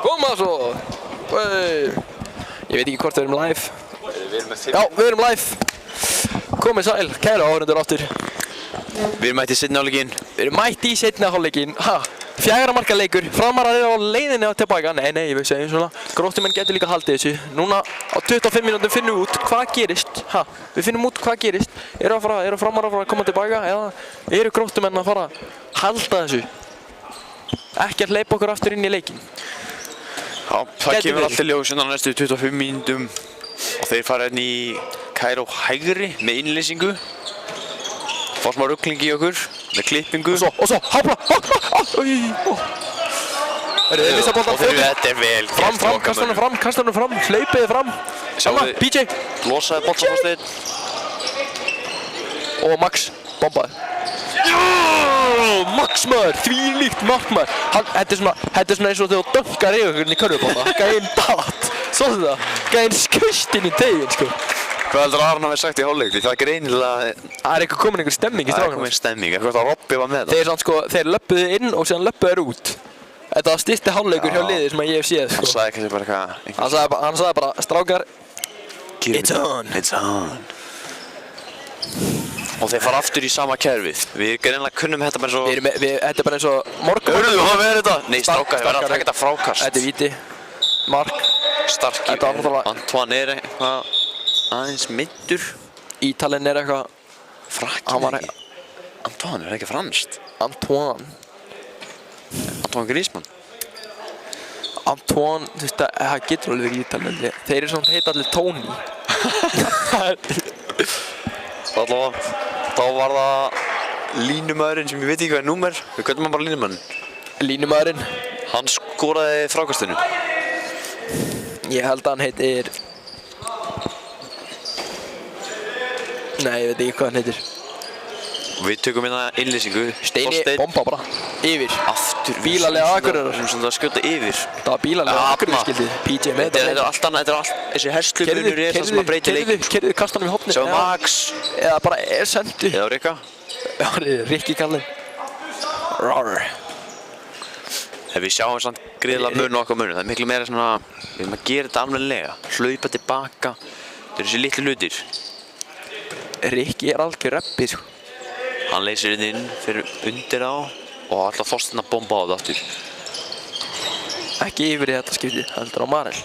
Koma svo! Ég veit ekki hvort við erum live. Við erum með 5. Já, við erum live. Komið sæl, kæru áhorfendur aftur. Við erum mætt í seinni hálfleikinn. Við erum mætt í seinni hálfleikinn. Fjögurra marka leikur. Framarar eru á leiðinni tilbaka. Nei, ég veist segjum svona. Gróttumenn getur líka haldið þessu. Núna á 25 mínútum finnum við út hvað gerist. Við finnum út hvað gerist. Eru framarar að fara að koma tilbaka eða eru Gróttumenn að fara að halda þessu? Ekki að hleypa okkur aftur inn í leikinn. Já, það kemur allt til ljós á næstu 25 mínútum og þeir fara inn í Kaíró hægri með innlýsingu. Fá smá rugglingi í okkur með klippingu. Og svo, hopla! Þeir missa boltan fljótt. Þetta er vel gert. Kastarnum fram, hlaupiði fram. Sama, PJ. Losaði boltan frá Steinn. Og Max, bombaði. Já! Max maður, þvílíkt mark maður. Þetta er svona eins og þegar þú dönkar yfir í körfubolta. Gæinn datt. Svo þetta, gæinn skaust inn í teginn, sko. Hvað heldur Aron hafi sagt í hálfleik? Því það er greinilega... Það er komin einhver stemming í strákunum. Það er komin stemming, eitthvað að Robby var með það. Þeir löppuðu inn og síðan löppuðu þeir út. Þetta var styrsti hálfleikur hjá liði sem ég hef séð, sko. Hann sagði kannski bara eitthvað... Hann sagði bara, strákar, it's on. It's on. Og þeir fara aftur í sama kerfið. Við greinilega kunnum þetta bara eins og... Þetta er bara eins og morgun. Hörðu, hvað verður þetta? Nei, strákar, við verðum að taka þetta frákast. Þetta er víti. Mark. Starki. Antoine er eitthvað aðeins middur. Ítalinn er eitthvað... Frakki. Antoine er ekki franskt. Antoine Griezmann. Antoine, þú veist það getur alveg verið Ítalinn. Þeir eru svona heita allir Tony. Þá var það línumæðurinn sem ég veit ekki hvað er númer. Við köllum hann bara línumæðurinn. Línumæðurinn. Hann skoraði frákastinu. Ég held að hann heitir... Nei, ég veit ekki hvað hann heitir. Við tökum hérna innlýsingu. Steini, bomba bara. Yfir. Aftur. Bílalega Akureyrar. Sem svona að skjóta yfir. Það var bílalega Akureyrar skildið. PJ með þetta. Þetta er allt annað. Þetta er allt... Þessi herslumunur er það sem að breyti leikinn. Kerðu kastanum í hotni. Sjá Max. Eða bara er sendu. Eða Rikka. Já, Rikki kallinn. Rar. Við sjáum samt gríðilega mun og okkar munum. Það er miklu meira svona... Við erum að gera þetta almennilega. Hlaupa tilbaka. Þetta eru þessi litlu hlutir. Rikki er algjör reppi, sko. Hann leysir hérna inn, fyrir undir á og alltaf Þorsteinn að bomba á þetta aftur. Ekki yfir í þetta skiptið, heldur á Marel.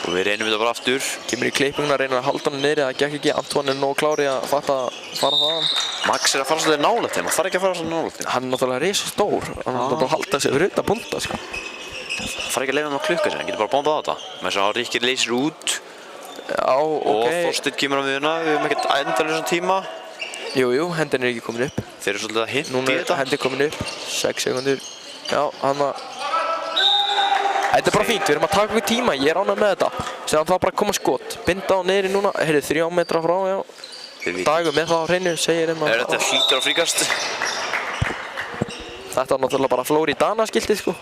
Og við reynum þetta bara aftur. Kemur í klippinguna, reynir að halda hann niðri, það gekk ekki. Antoine er nógu klár í að fara þaðan. Max er að fara svolítið nálægt þeim, hann þarf ekki að fara svolítið nálægt þeim. Hann er náttúrulega risastór, hann er bara að halda sig fyrir utan punta, sko. Það þarf ekki að leyfa hann að klukka sig, hann getur bara bombað á þetta. Með þess að Rikki leysir út. Já, ok. Og Þorsteinn kemur á miðjuna, við höfum ekkert endalaust tíma. Jú, hendin er ekki komin upp. Þeir eru svolítið að hinta í þetta. Núna er hendin komin upp, 6 sekundur. Já, hann að... Þetta er bara fínt, við erum að taka okkur tíma, ég er ánægð með þetta. Séðan það bara að koma skot. Binda á niðri núna, heyrðu 3 metra frá, já. Dagur með það á hreinu, segir þeim að... Þetta hlýtur á fríkast. Þetta var náttúrulega bara Flóridana skiltið, sko.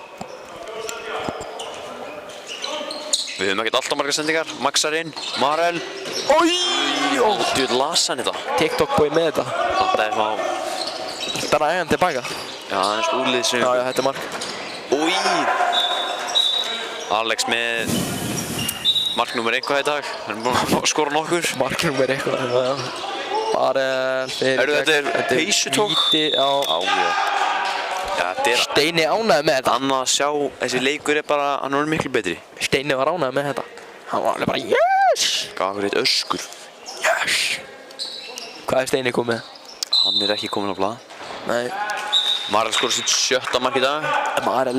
Við höfum ekkert alltaf margar sendingar. Max er inn, Marel. Djúð lasa hann þetta. TikTok búið með þetta. Þetta er smá... Þetta er ægðan tilbaka. Já, það er úlið sem... Já, þetta er mark. Alex með mark nummer 1 í dag. Hann er búinn að skora nokkur. Mark nummer 1, já. Marel... Þetta er peysutók. Víti á... Steini ánægði með þetta. Annað að sjá, þessi leikur er bara, hann er miklu betri. Steini var ánægði með þetta. Hann var alveg bara yes! Gaf okkur eitt öskur. Yes! Hvað er Steini komið með? Hann er ekki komin á blað. Nei. Marel skorar sitt 7. mark í dag. Marel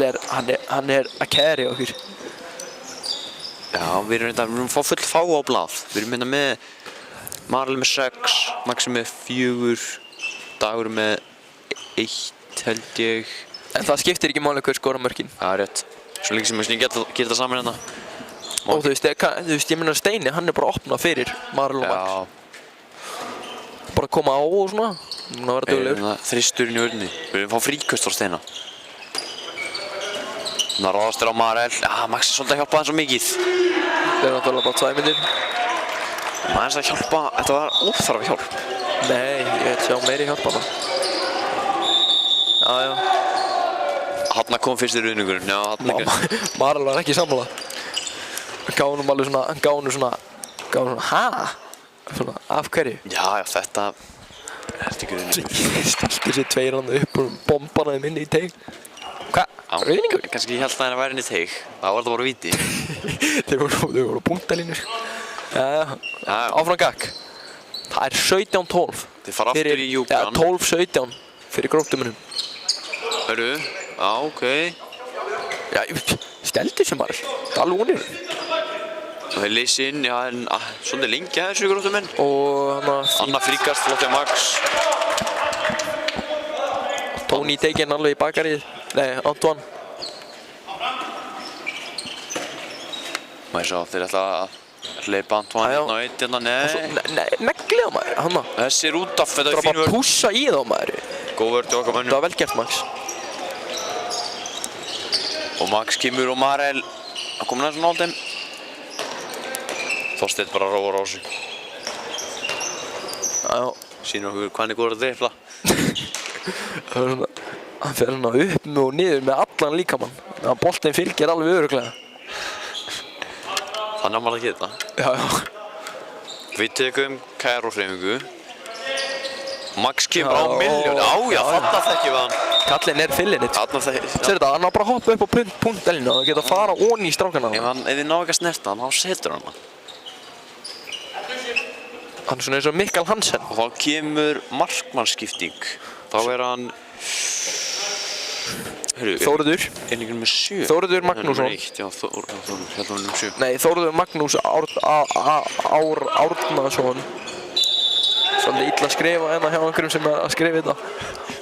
hann er að carry okkur. Já, við erum að fá full fá á blað. Við erum með Marel með 6, Maxi með 4, Dagur með 1. Held ég. En það skiptir ekki máli hver skora mörkin. Já, rétt. Svo lengi sem við gera þetta saman hérna. Og þú veist, ég meina Steini, hann er bara að opna fyrir Marel og Max. Bara að koma á og svona. Núna að vera duglegur. Þristurinn í vörðinni. Við erum að fá fríköst frá Steina. Núna ráðast á Marel. Já, Max er svolítið að hjálpa hann svo mikið. Það er náttúrulega bara 2 myndir. Maður að hjálpa, þetta var óþarfa hjálp. Nei, ég veit sjá meiri hjálpa það. Já. Hanna kom fyrst í ruðningurinn, já, hanna. Marel var ekki sammála. Hann gaf honum alveg svona, ha? Svona, af hverju? Já, þetta er ekki ruðningur. Stilti sér tveir hann upp og bombaði þeim inn í teig. Hvað? Ruðningur? Kannski ég held að það væri inn í teig. Það var þetta bara víti. Þeir voru á punktalínu. Já, áfram gakk. Það er 17-12. Þið fara aftur í Júkan. 12-17 fyrir Gróttumunum. Hörru, já, ok. Já, steldi sem Marel. Það er alveg vonir. Og þeir leysi inn, já, en svolítið lengi að þessu Gróttumenn. Og Anna fríkast, flottið Max. Tony tekinn alveg í bakarið. Nei, Antoine. Maður sá, þeir ætla að hleypa Antoine hérna á eitt, hérna, nei. Negliða maður, hanna. Þessi er út af, þetta Það er var fín bara að vörn. pússa í þá maður. Góð vörn til okkar Það mönnum. var vel gert, Max. Og Max kemur og Marel að koma næst náldum. Þorsteinn bara róar á sig. Já, Sýnir okkur hvað hann er góður að dreifla. það var svona, hann fer svona upp með og niður með allan líkamann. Þannig að boltinn fylgir alveg örugglega. Þannig að maður að geta. Já. Við tekum Kæró-hreyfingu. Max kemur á Já, milljón. Já, þarna þekkjum við hann. Kallinn er fyllinit. Þarna þekkjum við. Sér þetta, hann á bara að hoppa upp á punktelinu og geta að fara onni í strákana. Ef þið ná ekki að snerta hann, þá setur hann hann. Hann er svona eins og Mikael Hansen. Og þá kemur markmannsskipting. Þá er hann... Þóruður. Einningur með 7. Þóruður Magnússon. Númer 1, já, Þóruður, hérna var nummer 7. Nei, Þóruður Magnús Árnason. Svolítið illa að skrifa hérna hjá einhverjum sem er að skrifa þetta.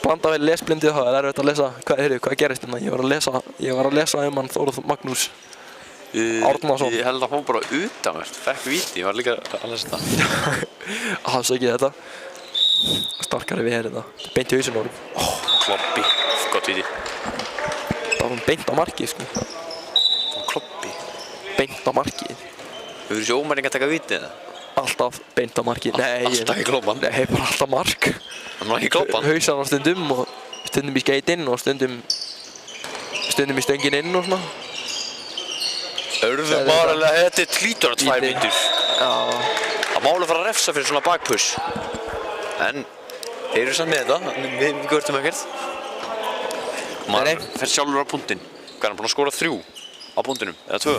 Blanda vel lesblindið það, það er auðvitað að lesa, hvað gerist hérna? Ég var að lesa hann Þóruð Magnús Árnason. Ég held að hún bara utanvert, fekk víti, ég var líka að lesa þetta. Alls ekki þetta. Starkari við er þetta. Beint í hausinn á honum. Kloppi, gott víti. Það var beint á markið, sko. Kloppi. Beint á markið. Hefur þessi ómæring að taka víti eða? Alltaf beint á markið. Nei, Alltaf í kloppan? Nei, bara alltaf mark. Hann var ekki í kloppan? Hausan á stundum og stundum í skeitinn og stundum í stöngin inn og svona. Örðu bara að þetta er tlítur að 2 vítur. Já. Það má alveg fara að refsa fyrir svona bakpuss. En þeir eru samt með þetta, við görtum ekkert. Maður fer sjálfur á punktinn. Hvað er hann búinn að skora 3 á punktinum? Eða 2?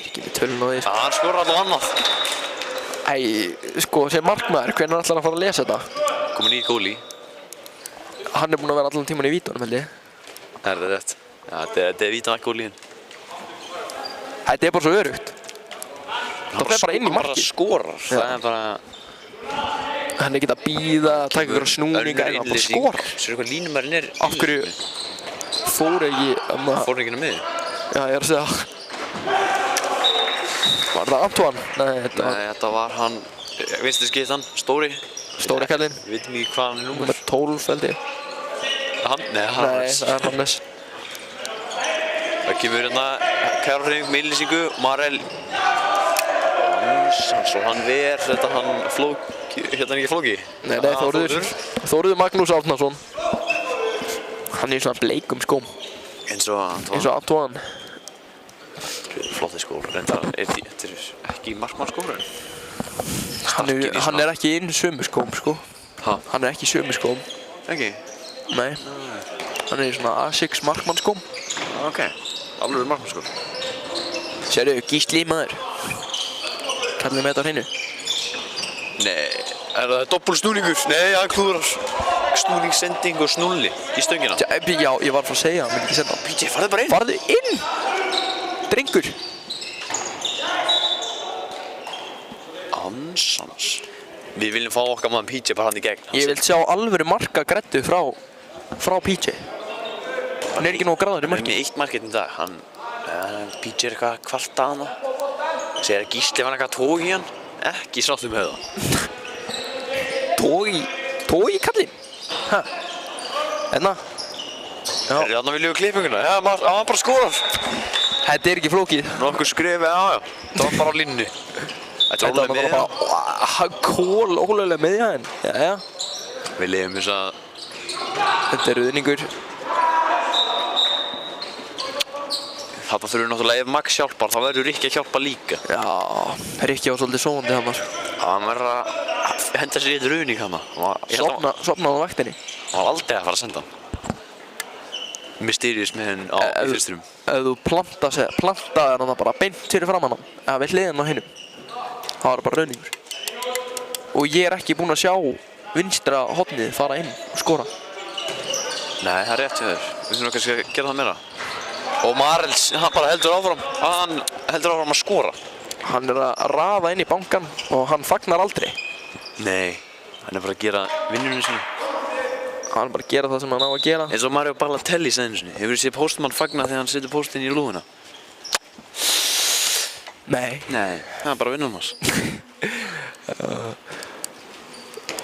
Ekki við tölun á því. Já, hann skora allavega annað. Æ, sko, sem markmaður, hvernig ætlar hann að fara að lesa þetta? Komin í góli. Hann er búinn að vera allan tíman í vítunum, held ég. Er það rétt? Já, þetta er vítan ekki gólíinn. Þetta er bara svo örugt. Það fer bara inn í markið. Hann bara skorar. Það er bara... Hann er ekki að bíða, taka ykkur á snúninga, en hann bara skorar. Sér hvað línumærinn er... Af hverju fór ekki... Fór ekki inn á miðju? Já, ég er að segja. Var það Antoine? Nei, þetta var hann... Vinstri skiptan, stóri. Stóri kallinn. Ég veit ekki hvað hann er númer. Númer 12 held ég. Nei, Hannes. Nei, það er Hannes. Það kemur hérna Kæró-hreyfing með innlýsingu, Marel. Svo hann ver þetta hann flóki... Hérna er ekki flóki? Nei, Þóruður Magnús Árnason. Hann er í svona bleikum skóm. Eins og Antoine. Flotti skór, reyndar, þetta er ekki markmannsskór. Hann er ekki inn sömu skóm, sko. Ha? Hann er ekki í sömu skóm. Ekki? Nei. Hann er í svona A6 markmannsskóm. Ok, alveg markmannsskór. Sérðu, Gísli maður. Kallið með þetta á hreinu. Nei, er það doppulsnúningur? Nei, hann klúðrar. Snúningssending og snúlli í stöngina. Já, ég var að fara að segja, hann myndi ekki senda. PJ, farðu bara inn. Farðu inn! Drengur. Ansans. Við viljum fá okkar maður PJ bara hann í gegn. Ég vil sjá alvöru marka græddu frá PJ. Hann er ekki nógu gráður í marki. Hann er með 1 markið í dag. PJ er eitthvað kvarta að hana. Segir að Gísli var eitthvað tók í hann. Ekki sáttum með það. Tói kallinn? Hæ? Enna? Já. Þarna viljum við klippinguna. Já, hann bara skorar. Þetta er ekki flókið. Nokkuð skrifi, já. Það var bara á línunni. Þetta er ólega með það. Ólega með það. Jæja. Við lifum þess að... Þetta er ruðningur. Þarna þurfum við náttúrulega, ef Max hjálpar, þá verður Rikki að hjálpa líka. Já, Rikki var svolítið sofandi hann var. Hann verður að henda sér í eitt ruðning hann. Sofnaði á vaktinni. Hann var aldrei að fara að senda hann. Mysterious með henn á fyrstunum. Ef þú plantaðir hann bara beint fyrir framan hann, eða við hliðina á hinum, það var bara rauningur. Og ég ekki búinn að sjá vinstra hornið fara inn og skora. Nei, það rétt hjá þér. Við þurfum kannski að gera það meira. Og Marels, hann bara heldur áfram að skora. Hann að raða inn í bankan og hann fagnar aldrei. Nei, hann bara að gera vinnunum sinni. Hann bara að gera það sem hann á að gera. Eins og Mario Balotelli sagði einu sinni. Hefur þið séð Postman fagna þegar hann setur póstinn í lúðuna? Nei. Nei, það bara vinnunum hans.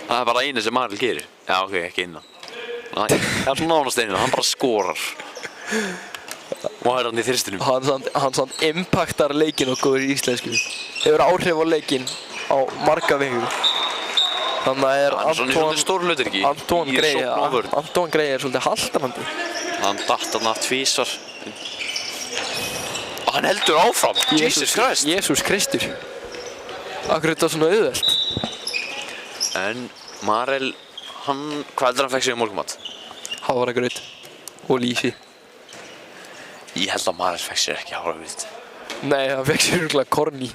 Það bara einu sem Marel gerir. Já, ok, ekki innan. Það svona nánast einu, hann bara skorar. Og hann hann í þyrstunum. Hann samt impactar leikinn og góður í íslensku. Hefur áhrif á leikinn á marga vegu. Þannig að hann svona stór hlutur ekki. Anton Grey er svolítið haltarandi. Hann datt hann að tvísvar. Og hann heldur áfram. Jesus Christ. Jesus Kristur. Akkur þetta svona auðvelt. En Marel, hvað heldur hann fekk sig á morgumat? Hafragraut og lýsi. Ég held að Marel fekk sér ekki hafragraut. Nei, hann fekk sér örugglega korni.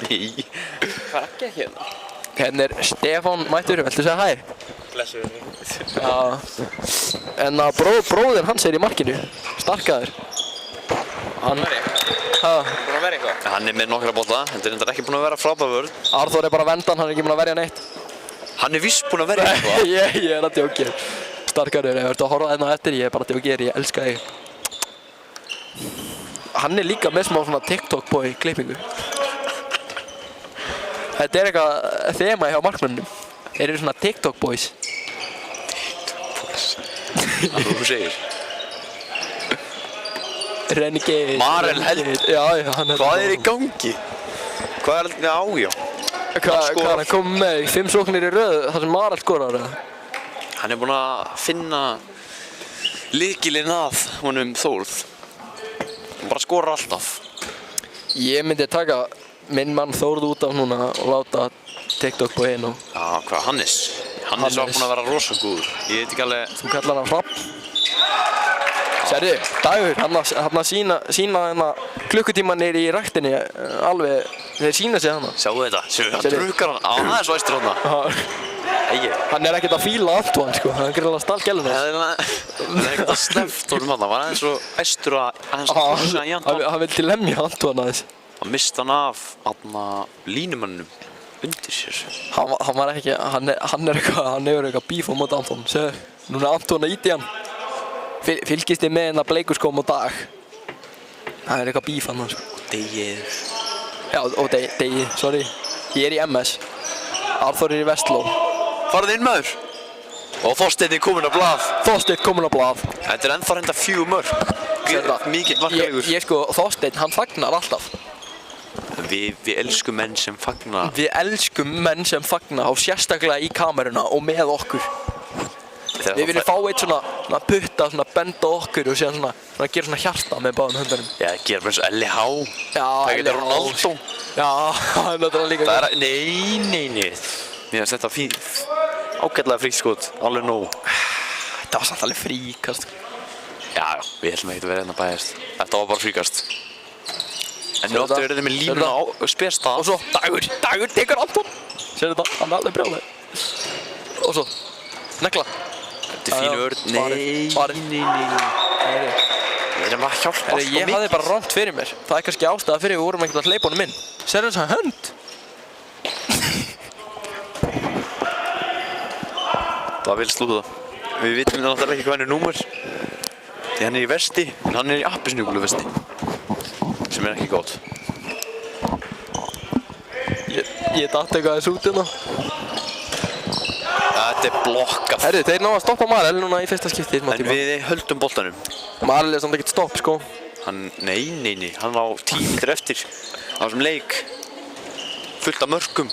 Nei. Hvað ekki hérna? Hérna er Stefán mættur, viltu segja hæ? Blessuð. Já. En að bróðir hans er í markinu. Starkaður. Hann búinn að vera eitthvað? Hann er með nokkra bolta, heldur reyndar ekki búinn að vera frábær vörn. Arþór er bara vendan, hann er ekki búinn að verja neitt. Hann er víst búinn að verja eitthvað. Ég er að djóka. Starkaður, ég verður að horfa þarna eftir, ég er bara að djóka, ég elska þig. Hann er líka með smá svona TikTok-boy klippingu. Þetta er eitthvað þema hjá markmönnum. Þeir eru svona TikTok-boys. Það er þú segir. Renegade. Marel heldur. Já, hann heldur. Hvað er í gangi? Hvað er þetta ájá? Hvað er hann komið með? 5 sóknir í röð þar sem Marel skorar eða? Hann er búinn að finna lykilinn að honum Þórð. Hann bara skorar alltaf. Ég myndi taka minn mann Þórð út af núna og láta TikTok på einu. Já, hvað, Hannes? Hannes var búinn að vera rosa góður. Ég veit ekki alveg... Þú kallar hann Hrafn. Sérðu, Dagur, hann að sína klukkutíman í ræktinni alveg, þeir sína sig hana. Sjáu þetta, hann drukkar hann. Á, það er svo æstur hann. Hann er ekkert að fíla Antoine, sko. Hann er greinlega stál gælunum. Hann er ekkert að sneft honum hann. Það var aðeins svo æstur að húsa í Antoine. Hann vildi lemja Antoine aðeins. Hann misti hann af línumannum undir sér. Hann var ekki, hann hefur eitthvað bíf á móti Anton. Segðu, núna er Anton að íti hann. Fylgist þið með hennar bleikuskóm á dag. Það er eitthvað bíf hann. Degið. Já, og Degið, sorry. Ég er í MS. Arþór er í Vestló. Farðu inn maður. Og Þorsteinn er kominn á blað. Þorsteinn kominn á blað. Þetta er ennþá reynda 4 mörk. Mikill markalegur. Ég sko, Þorsteinn, hann fagnar alltaf. Við elskum menn sem fagna. Við elskum menn sem fagna og sérstaklega í kameruna og með okkur. Við viljum fá eitt svona putta, svona benda okkur og síðan svona gera svona hjarta með báðum höndunum. Já, gera bara eins og LH. Já, það getur Ronaldo. Já, það er náttúrulega líka. Það er, nei. Mér finnst þetta ágætlega fríkt skot, alveg nóg. Þetta var samt alveg fríkast. Já, við ætlum ekki að vera hérna bæðist. Þetta var bara fríkast. En nú áttu verið með línuna á spesta. Og svo Dagur tekur Anton. Sérðu þetta, hann er alveg brjálæður. Og svo, negla. Þetta er fínu vörn. Nei. Við erum að hjálpa alltaf mikið. Ég hafði bara rangt fyrir mér. Það er kannski ástæða fyrir við vorum ekkert að hleypa honum inn. Sérðu þess að hönd? Það vil slúða. Við vitum náttúrulega ekki hvað hann er númer. Því hann er í vesti, en hann er í appelsínugulu vesti. Sem er ekki gott. Ég datt eitthvað aðeins út hérna. Þetta er blokkað. Herru, þeir ná að stoppa Marel núna í fyrsta skipti. En við höldum boltanum. Marel er samt ekkert stopp, sko. Nei. Hann á 10 mínútur eftir. Á þessum leik. Fullt af mörkum.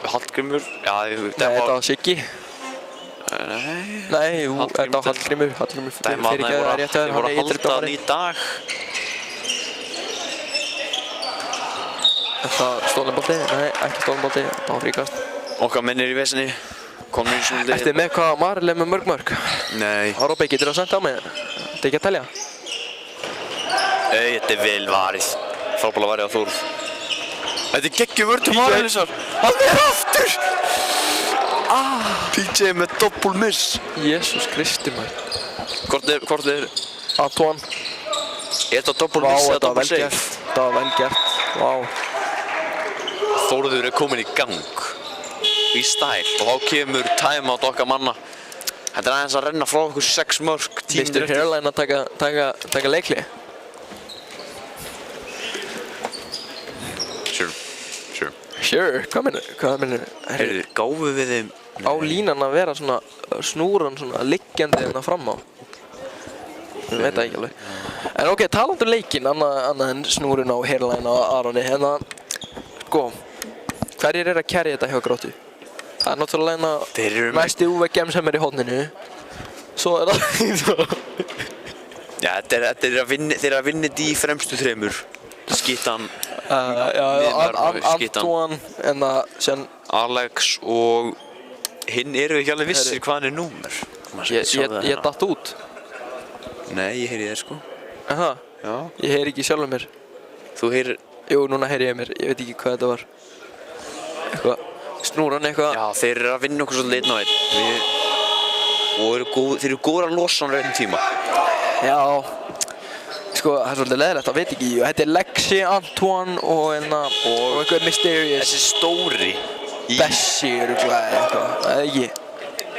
Hallgrímur. Já, Nei, þetta var Siggi. Nei, jú, þetta var Hallgrímur fyrirgefðu það rétt Þeir voru að halda hann í dag. Þetta stólinn bolti? Nei, ekki stólinn bolti, þetta var fríkast. Okkar menn í vesinni. Komnir í svolítið. Ertu með hvað Marel með mörg? Nei. Róbey, getur það senda á mig? Þetta ekki að telja? Þetta vel varið. Frábæla varið á Þórð. Þetta geggjum vörð til Marelisar. Hann aftur! PJ með doppelmiss. Jésús Kristi maður. Hvort er Antoine. þetta doppelmiss eða doppelsave? Þetta var vel gert. Vá. Þórður komin í gang. Í stæl. Og þá kemur timeout okkar manna. Þetta aðeins að renna frá okkur 6 mörk. Mr. Hairline að taka leikli. Sure, hvað minnur? Heyrðu, gáfu við þeim Á línan að vera svona snúran svona liggjandi hérna fram á. Ég veit það ekki alveg. En ok, talandi leikinn, annað en snúrun á Hairline og Aroni, hérna, sko, hverjir að carry þetta hjá Gróttu? Það náttúrulega mesti Uwe Gems sem í horninu. Svo það. Já, þeir að vinna þetta í fremstu þremur. Skittan, Antoine, en það sem Alex og hinn eru ekki alveg vissir hvað hann númer. Ég datt út. Nei, ég heyri þér sko. Aha, já. Ég heyri ekki sjálfur mér. Þú heyrir? Jú, núna heyri ég mér, ég veit ekki hvað þetta var. Eitthvað, snúran eitthvað. Já, þeir eru að vinna okkur svolítið einn á einn. Og þeir eru góður að losa hann raunin tíma. Já. Sko, það svolítið leðilegt, það veit ekki. Þetta Lexi, Antoine og eitthvað Mysterious. Þessi stóri. Bessi örugglega eitthvað, eða ekki.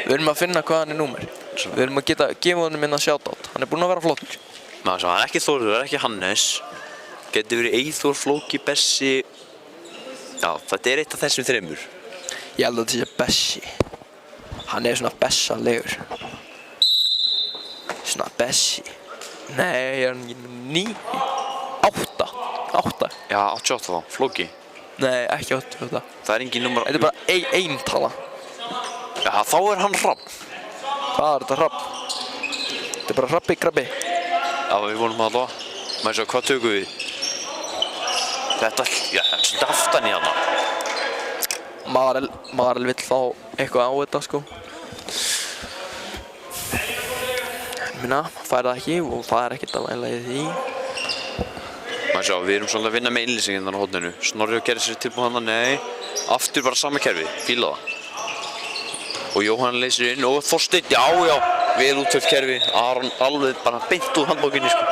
Við erum að finna hvað hann númer. Við erum að gefa honum minna shoutout. Hann búinn að vera flottur. Ná, svo hann ekki Þórður, það ekki Hannes. Geti verið Eyþór, Flóki, Bessi. Já, þetta eitt af þessum þremur. Ég held að þetta sé Bessi. Hann svona bessalegur. Svona Bessi. Nei, er hann 9? 8. Já, 88 þá, Flóki. Nei, ekki 88. Það engin númer. Þetta bara ein tala. Já, þá hann Hrafn. Hvað þetta Hrafn? Þetta bara Hrabbi Grabbi. Já, við vonum að það. Maður sjá, hvað tökum við? Þetta, já, svolítið aftan í hana. Marel vill fá eitthvað á þetta, sko. Minna, fær það ekki og það ekkert að væla í því. Maður sjá, við erum svolítið að vinna með innlýsinginn þannig á horninu. Snorri og gerði sér tilbúið hana, nei. Aftur bara sama kerfi, fíla það. Og Jóhann leysir inn og Þorsteinn, já, vel úttöft kerfi. Aron alveg bara beint úr handbókinni, sko.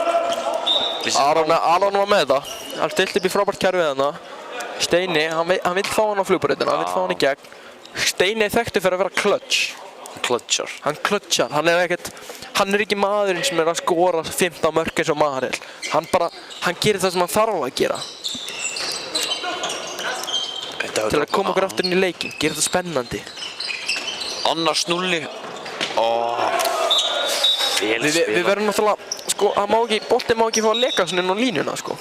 Aron var með þetta. Hann stillt upp í frábært kerfið þarna. Steini, hann vill fá hann á flugbrautina, hann vill fá hann í gegn. Steini þekktu fyrir að vera clutch. Klutchar. Hann klutchar, hann er ekki maðurinn sem er að skora 15 mörk eins og Marel. Hann gerir það sem hann þarf að gera. Til að koma okkur aftur inn í leikinn, gera þetta spennandi. Annars 0. Við verðum náttúrulega, sko, boltinn má ekki fá að leka svona inn á línuna, sko.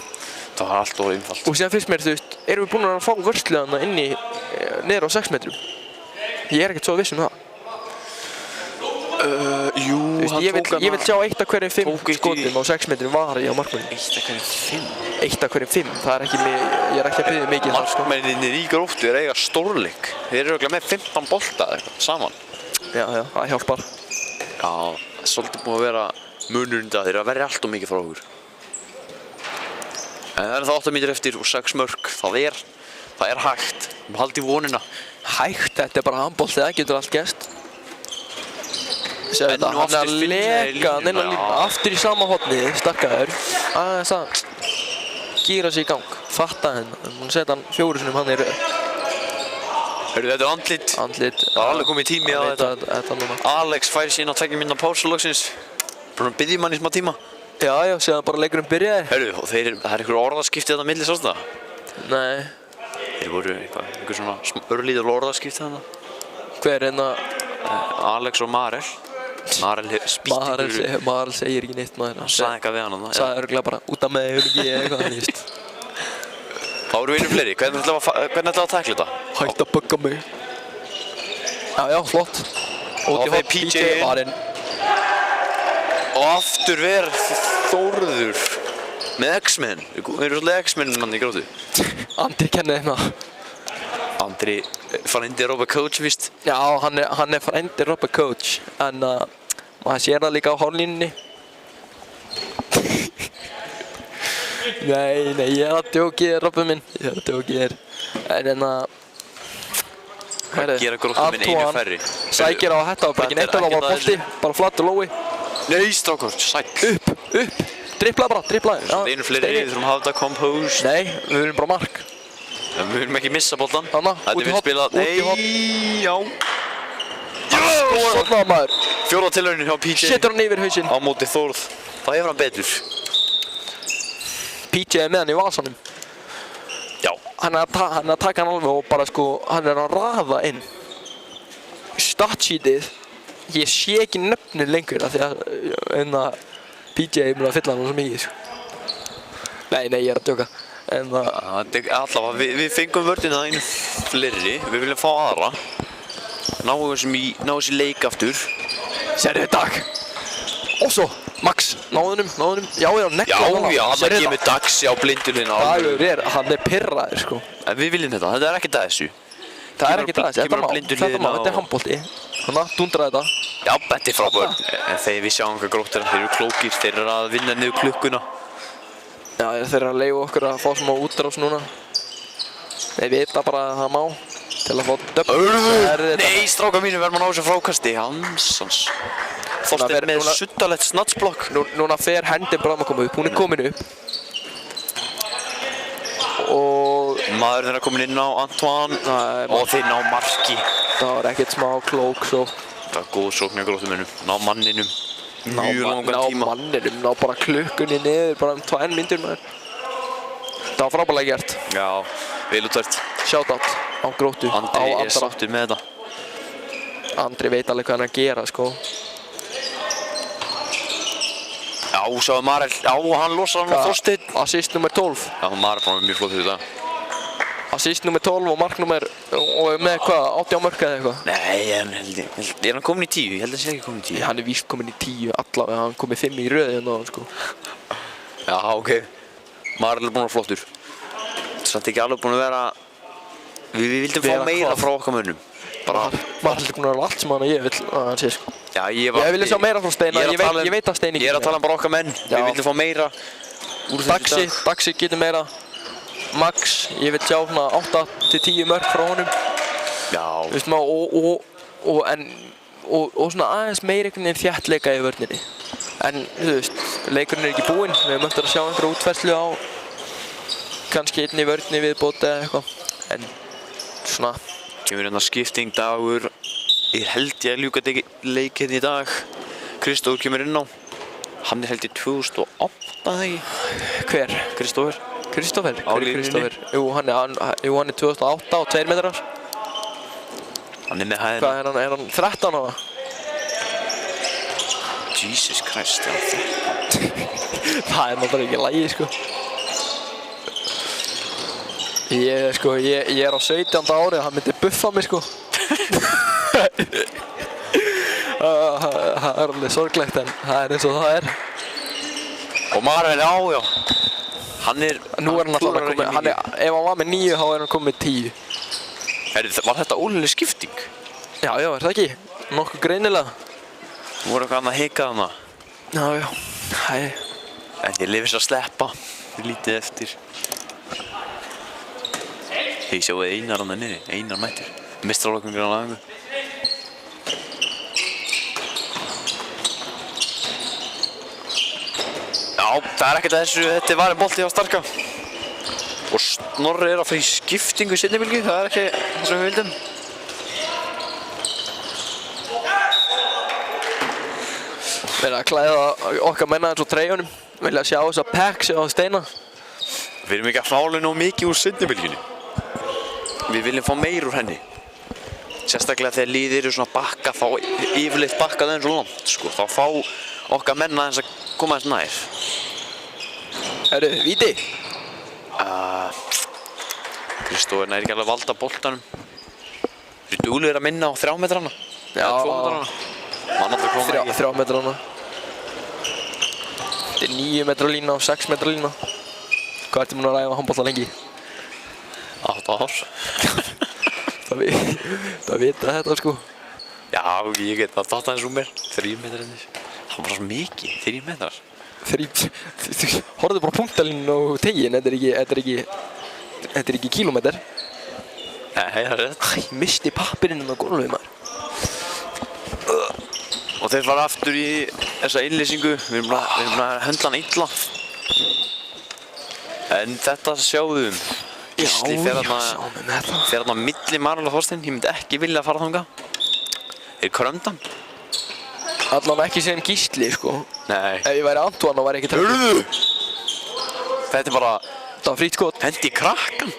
Það var allt of einfalt. Og síðan fyrst mér, þú veist, erum við búin að fá vörsluðana niður á 6 metrum? Ég er ekkert svo viss um það. Jú, ég vil sjá 1 af hverjum 5 skotum á 6 metrum varði á markmanni. 1 af hverjum 5? 1 af hverjum 5, það er ekki ég er ekki að biðja mikið þar, sko. Markmennirnir í Gróttu eru eiga stórleik. Þeir eru örugglega með 15 bolta eða eitthvað saman. Já, það hjálpar. Já, það er svolítið búin að vera munurinn það. Þeir eru að verja allt of mikið frá okkur. En það er það 8 mínútur eftir og 6 mörk. Það er hægt. Við haldum í vonina. Hægt, þetta er bara handbolti, það getur allt gerst. Sér þetta, hann er að leka hann inn á línu, aftur í sama hornið, stakkaður. Aðeins að gíra sig í gang, fatta henn. Hún setja hann 4 sinnum hann í röð. Hörru, þetta er andlit. Andlit. Það er alveg komið tími á þetta. Alex fær sín á 2 mínútna pásu loksins. Búinn að biðja mann í smá tíma. Já, séðan bara leikurinn byrjaði. Hörru, og það er einhver orðaskipti þetta milli, sástu það? Nei. Þeir voru einhver svona örlítil orðaskipti þarna. Hver Alex og Marel. Marel segir ekki neitt maður. Hann sagði eitthvað við hann þarna. Sagði örugglega bara út af með ekki eitthvað hann víst. Þá eru við einu fleiri. Hvernig ætlaðu að tækla þetta? Hætt að bugga mig. Já, flott. Út í fer hot, PJ PJ inn. varinn. Og aftur ver Þórður með X-Men. Við erum svolítið X-Men mann í Gróttu. Andri kennið þeim það. Andri frændi Robert Coach, víst. Já, hann er frændi Robert Coach, en maður sér það líka á hárlínunni. Nei, ég er að djóki þér, Robert minn. Ég er að djóki þér. En Gera Gróttu minn einu færri. Sækir á hættaðabrekkin, Þetta er eitt alveg bara ekkert að bolti, bara flattur lói. Nei, strákar, sæll. Upp. Dribblaði bara, dribblaði. Einu fleiri, við þurfum að hafa þetta composed. Nei, við viljum bara mark. En við viljum ekki missa boltan. Þarna, Þetta út í er horn, spilað. út í horn. Nei, já. Svona maður. Fjóra tilraunin hjá PJ. Setur hann yfir hausinn. Á móti Þórð. Það hefur hann betur. PJ er með hann í vasanum. Já. Hann er að taka hann alveg og bara sko, hann er að raða inn. Statsheetið, ég sé ekki nöfnin lengur af því að PJ er mjög að fylla hann svo mikið sko. Nei, ég er að djóka. Allavega, við fengum vörðina einu fleiri. Við viljum fá aðra. Ná þessi leik aftur. Sérðu takk. Og svo, Max, náðunum. Já, nekla Já, hann kemur dags á blinduninn. Hann er pirraður sko. En við viljum þetta er ekkert að þessu. Það er ekki það, Kemur á blindu hliðina þetta er handbolti. Þannig að dundraði þetta. Já, þetta er frábær. En þegar við sjáum hvað Gróttur, þeir eru klókir. Þeir eru að vinna niður klukkuna. Já, þeir eru að leyfa okkur að fá smá útrás núna. Þeir vita bara að það má til að fá döfn. Nei, strákar mínu, verðum að ná þessu frákasti. Hansans. Þorsteinn með suttalegt snatsblokk. Núna fer hendin bráðum að koma upp. Hún er komin upp. Og Maðurinn er að koma inn á Antoine. Og þeir ná marki. það var ekkert smá klók svo. Það var góð sókn hjá Gróttumönnum. Ná manninum. Mjög langan tíma. Ná manninum, ná bara klukkunni niður, bara 2 mínútur maður. Það var frábærlega gert. Já, vel útvært. Shoutout á Gróttu, á Andri er Andra. sáttur með þetta. Andri veit alveg hvað hann er að gera sko. Já, sáðu Marel. Já, hann losar hann á Þorsteinn. Assist nummer 12. Já, Marel var mjög flott fyrir það. Assist nummer 12 og mark nummer, og með hvað, 18 mörk eða eitthvað? Nei, er hann komin í 10? Ég held að hann sé ekki komin í 10. Hann er víst komin í 10 allavega, hann komið 5 í röði hérna sko. Já, ok. Marel er búinn að vera flottur. Samt ekki alveg búinn að vera... Við vildum fá Vera meira hvað? frá okkar mönnum. Bara... Maður heldur búinn að vera allt sem hann ég vil að hann sé sko. Já, Ég vil sjá meira frá Steina, ég veit að Steini Ég er að tala um bara okkar menn. Já. Við vildum fá meira úr þessu dag. Daxi getur meira. Max, ég vil sjá svona 8-10 mörk frá honum. Já. Þú veist maður, og svona aðeins meira einhvern veginn þéttleika í vörninni. En þú veist, leikurinn er ekki búinn. Við höfum eftir að sjá einhverja útfærslu á kannski einni vörni viðbót eða eitthvað. En svona. Kemur hérna skipting dagur. Ég held ég að ljúka leik hérna í dag. Kristófur kemur inn á. Hann er held í 2008 eða ekki? Hver? Kristófur. Kristófer? Á Hver er línunni. Kristófer? Jú, hann er 2008 og 2 metrar. Hann er með hæðina. Hvað er hann 13 ára? Jesus Christ, já. Það er náttúrulega ekki lægi, sko. Ég er á 17. árið, hann myndi buffa mig, sko. Það er alveg sorglegt, en það er eins og það er. Og Marel, já. Hann er... Nú er hann alltaf að koma, ef hann var með 9, þá er hann komið með 10. Var þetta ólega skipting? Já, er það ekki? Nokkuð greinilega. Þú voru eitthvað annað hikað hana. Já. En ég lifis að sleppa. Þið lítið eftir. Ég sjáu Einar hann niðri. Einar mættur. Mestrarlokkungur á lagangu. Já, það er ekkert að þessu. Þetta er varinn bolti á Starka. Og Snorri er að fara í skiptingu í seinni bylgju. Það er ekki það sem við vildum. Við erum að klæða okkar menna eins og treyjunum. Vilja sjá þess að packs á Steina. Við erum ekki að fála nóg mikið úr seinni bylgjunni. Við viljum fá meir úr henni. Sérstaklega þegar liðir eru svona bakka, þá yfirleitt bakka það eins og langt, sko. Þá fá okkar menna aðeins að koma aðeins nær. Herru, víti. Kristófur nær ekki alveg að valda boltanum. Þeir eru duglegir að minna á 3 metrana. Já. Eða 2 metrana. Man alltaf koma ekki. 3 metrana. Þetta er 9 metra lína og 6 metra lína. Hvað ertu múin að ræða handbolta lengi? 8 ár. Það vita þetta sko. Já, ég get það dátt aðeins úr mér. 3 metrarnir. Það var bara svo mikið, 3 metrar. Horfðu bara á punktalínu og tegin, þetta er ekki kílómetr. Nei, það er rétt. Ég misti pappirinn á gólfið maður. Og þeir fara aftur í þessa innlýsingu. Við erum að höndla hann illa. En þetta sjáum við. Gísli fer þarna milli Marel og Þorstein. Ég myndi ekki vilja að fara þangað. Þeir krömda hann. Allan ekki sem Gísli sko. Nei. Ef ég væri Antoine þá væri ekki tætt. Hörðu! Þetta er bara Það var frítt skot. hendi í krakkan.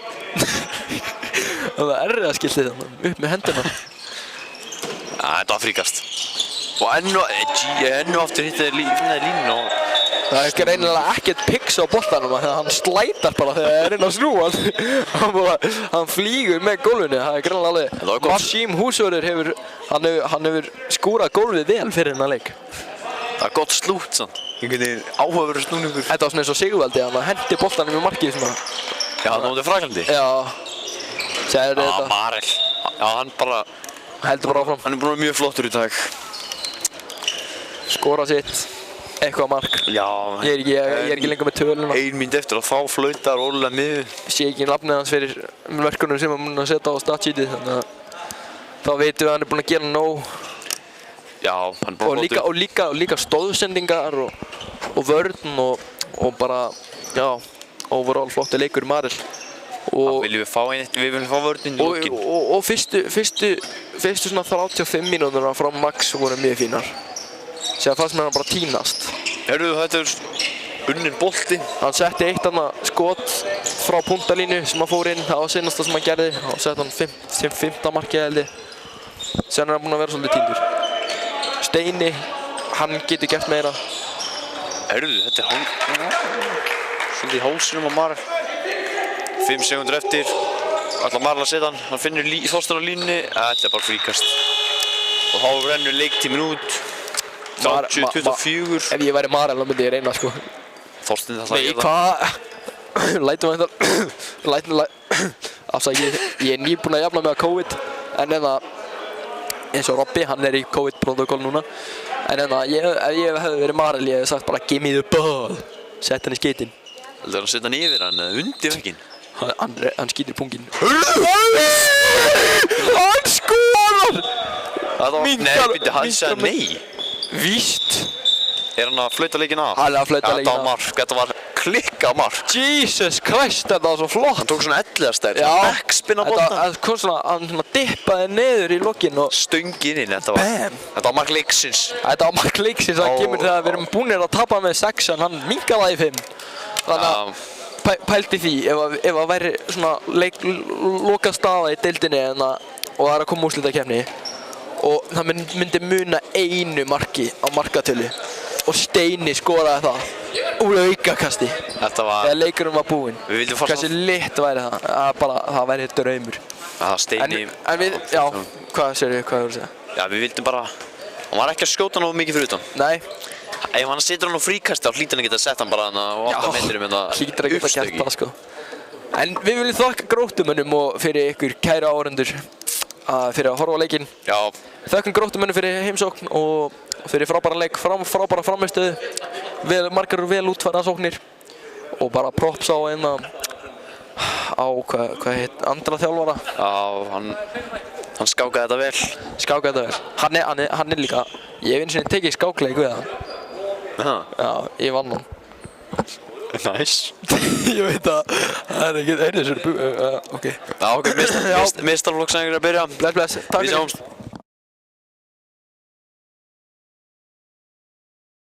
Það var erfiða skiltið þannig. Upp með hendina. Þetta var fríkast. Og ennu aftur hitti þeir línu og Það er greinilega ekkert piks á boltanum þegar hann slætar bara þegar það er inn á snúan. Hann flýgur með gólfinu. Það er greinilega alveg. Masím Húsvörður hefur skúrað gólfið vel fyrir hennar leik. það er gott slút sann. Einhvern veginn áhugaverður snúningur. Þetta var svona eins og Sigvaldi, hann hendi boltanum í markið svona. Já, það mótið Fraklandi. Já. Segir þetta. Marel. Já, hann bara Heldur bara áfram. Hann er búin að vera mjög flottur í dag. Skora sitt. Eitthvað mark. Já. Ég er ekki lengur með töluna. 1 mínútu eftir að þá flautar rólega miður. Sé ekki nafnið hans fyrir verkunum sem hann er búinn að setja á statsítið, þannig að þá veitum við að hann er búinn að gera nóg. Já, hann er bara flottur. Og líka stóðsendingar og vörn og bara, já, overall flottur leikur í Marel. Við viljum fá vörnin í lokin. Og fyrstu svona 35 mínúturna frá Max voru mjög fínar. Sér fannst mér hann bara tínast. Hörðu, þetta er unnin bolti. Hann setti eitt skot frá punktalínu sem hann fór inn, það var seinasta sem hann gerði. Þá setti hann 5. markið held ég. Síðan er hann búinn að vera svolítið tíndur. Steini, hann getur gert meira. Hörðu, þetta er svolítið í hálsinum á Marel. 5 sekúndur eftir. Ætlar Marel að setja hann. Hann finnur Þorstein á línunni. Þetta er bara fríkast. Og þá rennur leiktíminn út. 30-24. Ef ég væri Marel þá myndi ég reyna sko. Þorstein það að gera það. Lætum við þetta. Afsakið, ég er nýbúinn að jafna mig á COVID. En eins og Robby, hann er í COVID-protokoll núna. En ef ég hefði verið Marel, ég hefði sagt bara give me the ball. Sett hann í skeitin. Heldur hann að setja hann yfir hann eða undir vegginn? Hann skýtir punginn. Hann skorar! Nei, hann sagði nei. Víst. Er hann að flauta leikinn af? Hann er að flauta leikinn af. Þetta var klikkað mark. Jesus Christ, þetta var svo flott. Hann tók svona 11 stærð, svona backspinna bolta. Hann kom svona, hann dippaði neður í lokin og stöngin inn, þetta var mark leiksins. Þetta var mark leiksins, það kemur þegar við erum búinir að tapa með 6 en hann minkar það í 5. Þannig að pældi því, ef það væri svona lokað staða í deildinni og það er að koma úrslitakeppni og það myndi muna 1 marki á markatölu og Steini skoraði það úr aukakasti þegar leikurinn var búinn. Hversu litt væri það? Það væri draumur. Steini... En við, já, hvað voru að segja? Já, við vildum bara... Hann var ekki að skjóta nógu mikið fyrir utan. Nei. Ef hann setur hann á fríkasti þá hlýtur hann að geta sett hann bara á 8 metrum hlýtur að geta gert það sko. En við viljum þakka Gróttumönnum og fyrir ykkur kæru áhorfendur fyrir að horfa á leikinn. Já. Þökkum Gróttumönnum fyrir heimsókn og fyrir frábæran leik, frábæra frammistöðu, margar vel útfærðar sóknir og bara props á hvað heit, andra þjálfara. Já, hann skákaði þetta vel. Skákaði þetta vel. Hann er líka, ég hef einu sinni tekið skákleik við hann. Já, ég vann hann. Nice. Ég veit að það er ekki, ok. Já, ok, meistarflokksæðingur að byrja. Bless, takk fyrir. Við sjáumst.